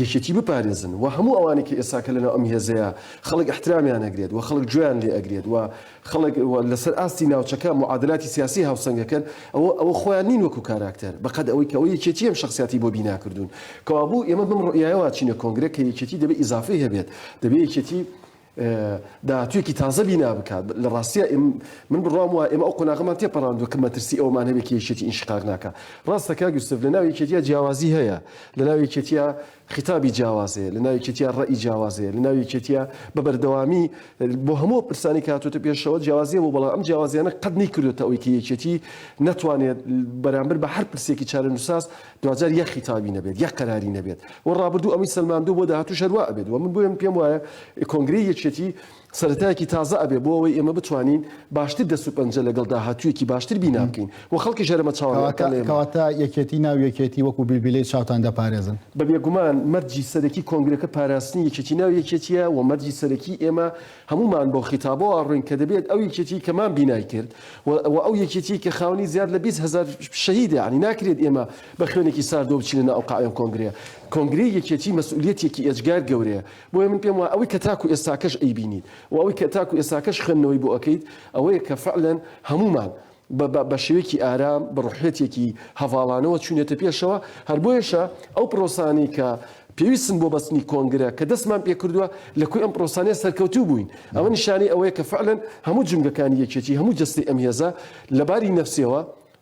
یەکێتی بپارێزن و هەموو ئەوانی کە ئێساکە لەناو ئەم هێزەیە خەڵک احترامیان ئەگرێت و خەڵک گوێیان لێ ئەگرێت و خەڵک لەسەر ئاستی ناوچەکە معادلاتی سیاسی هاوسەنگەکەن ئەوە خۆیان نین وەکو کاراکتەر بەقەد ئەوەی کە ئەوەی یەکێتی ئەم شخصیاتی بۆ بیناکردوون کەوابوو ئێمە بم ڕۆیایەوە چینە کۆنگرە کە یەکێتی دەبێت ئیزافی هەبێت دەبێت یەکێتی داهاتوویەکی تازە بینا بکات لە ڕاستیە من بڕام وە ئێمە ئەو قۆناغەمان تێپەڕاندووە کە مەترسی ئەومان هەبێت کە یەکێتی ئینشقاق ناکات ڕاستەکە گوستف لە ناو یەکێتیە جیاوازی هەیە لە ناو یەکێتیە خطابی جیاوازەیە لە ناو یەکێتیە ڕەئی جیاوازەیە لە ناو یەکێتیە بە بەردەوامی بۆ هەموو پرسانی کە هاتوۆتە پێشەوە جیاوازیە بۆ بەڵام ئەم جیاوازیانە قەت نەیکردوێتە ئەوەی کە یەکێتی نەتوانێت بەرامبەر بە هەر پرسێکی چارەنووساس دوجار یەک خطابی نەبێت یەک قەراری نەبێت و ڕابردوو ئەمی سەلماندوو بۆ داهاتوو شەروا ئەبێت و من بۆ پێم وایە کۆنگرەی یەکێتی سەرەتایەکی تازە ئەبێ بۆ ئەوەی ئێمە بتوانین باشتر دەست و پەنجە لەگەڵ داهاتوویەکی باشتر بینا بکەین و خەڵکی ژەرمە
چاوەکەواتە یەکێتی ناو یەکێتی وەکو بیلبیلەی چاوتان دەپارێزن
بە بێگومان مەرجی سەرەکی کۆنگرەکە پاراستنی یەکێتی ناو یەکێتیە و مەرجی سەرەکی ئێمە هەمومان بۆ خیتابەوە ڕوین کە دەبێت ئەو یەکێتی کەمان بینای کرد و ئەو یەکێتی کە خاوەنی زیاد لە 20,000 شەهیدە ینی ناکرێت ئێمە بە خوێنێکی ساردۆ بچینە ناو قایم کۆنگرەیە کۆنگرەی یەکێتی مەسئولیەتێکی ئەجگار گەورەیە بۆیە من پێم وایە ئەوەی کە تاکو ئێستاکەش ئەیبینیت و ئەوەی کە تاکو ئێساکەش خوێندنەوەی بۆ ئەەکەیت ئەوەیە کە فعلەن هەمومان بە شێوەیەکی ئارام بە ڕوحێتێکی هەواڵانەوە چوونێتە پێشەوە هەر بۆیەشە ئەو پرۆسانی کە پێویستن بۆ بەستنی کۆنگرە کە دەستمان پێ کردووە لە کوی ئەم پرۆسانەیە سەرکەوتوو بووین ئەوە نیشانی ئەوەیە کە فعلەن هەموو جنگەکانی یەکێتی هەموو جستی ئەم هێزە لەباری نەفسیەوە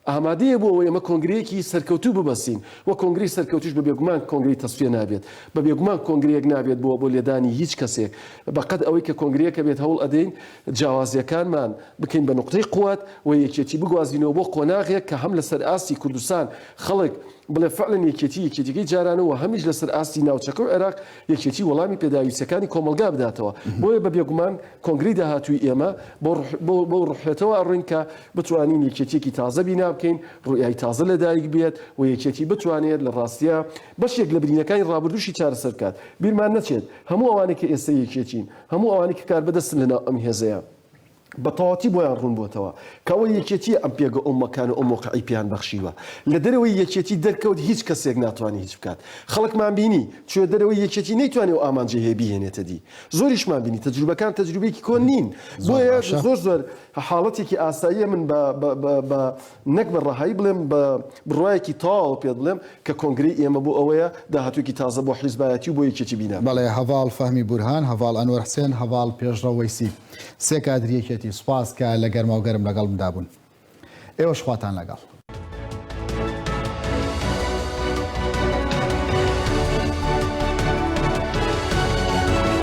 ئامادەیە بۆ ئەوەی ئەمە کۆنگرەیەکی سەرکەوتوو ببەسین و کۆنگری سەرکەوتوش بە بێگومان کۆنگری تەسفیە نابێت بە بێگومان کۆنگرەیەک نابێت بۆ لێدانی هیچ کەسێک بەقەت ئەوەی کە کۆنگریەکە بێت هەوڵ ئەدەین جیاوازیەکانمان بکەین بە نقطەی قووەت و یەکێتی بگوازینەوە بۆ قۆناغێک کە هەم لەسەر ئاستی کوردستان خەڵک بڵێ فعلن یەکێتیەکەی جارانەوە هەمیش لەسەر ئاستی ناوچەکە و عێراق یەکێتی وەڵامی پێداویستەکانی کۆمەلگا بداتەوە بۆیە بە بێگومان کۆنگری داهاتووی ئێمە بۆ ڕوحێتەوە ئەڕۆین کە بتوانین یەکێتیەکی تازە بینا بکەین ڕوئای تازە لەدایک بێت و یەکێتی بتوانێت لە ڕاستیە بەشێک لە برینەکانی ڕابردوشی چارەسەر بکات بیرمان نەچێت هەموو ئەوانێک کە ئێستا یەکێتین هەموو ئەوانێک کە کار بەدەستن لەناو ئەم هێزەیە بەتەواتی بۆیان ڕوون بۆتەوە کەەوە یەکێتی ئەم پێگە ئۆمەکان و ئۆمۆقعی پیان بەخشیوە لە دەرەوەی یەکێتی دەرکەوت هیچ کەسێک ناتوانانی هیچ بکات خەڵکمان بینی چێ دەرەوەی یەکێتی نەیتوانێت و ئامانجێ هەیە بهێنێتە دی زۆریشمان بینی تەجروبەکان تەجروبێکی کۆن نین بۆیە زۆر حاڵەتێکی ئاساییە من بە نەک بە ڕەهایی بڵێم بە بڕایەکی تاڵ پێ بڵێم کە کۆنگری ئێمە بۆ ئەوەیە داهاتووکی تازە بۆ حیزبایەتی و بۆ یەکێتی بینە
بەڵێ هەواڵ فەهمی بورهان هەواڵ ئەنوەر حسێن هەواڵ پێشڕەوەیسی سێ کادریەکێتی سوپاس کە لە گەرما و گەرم لەگەڵ مدابوون ئێوەش خواتان لەگەڵ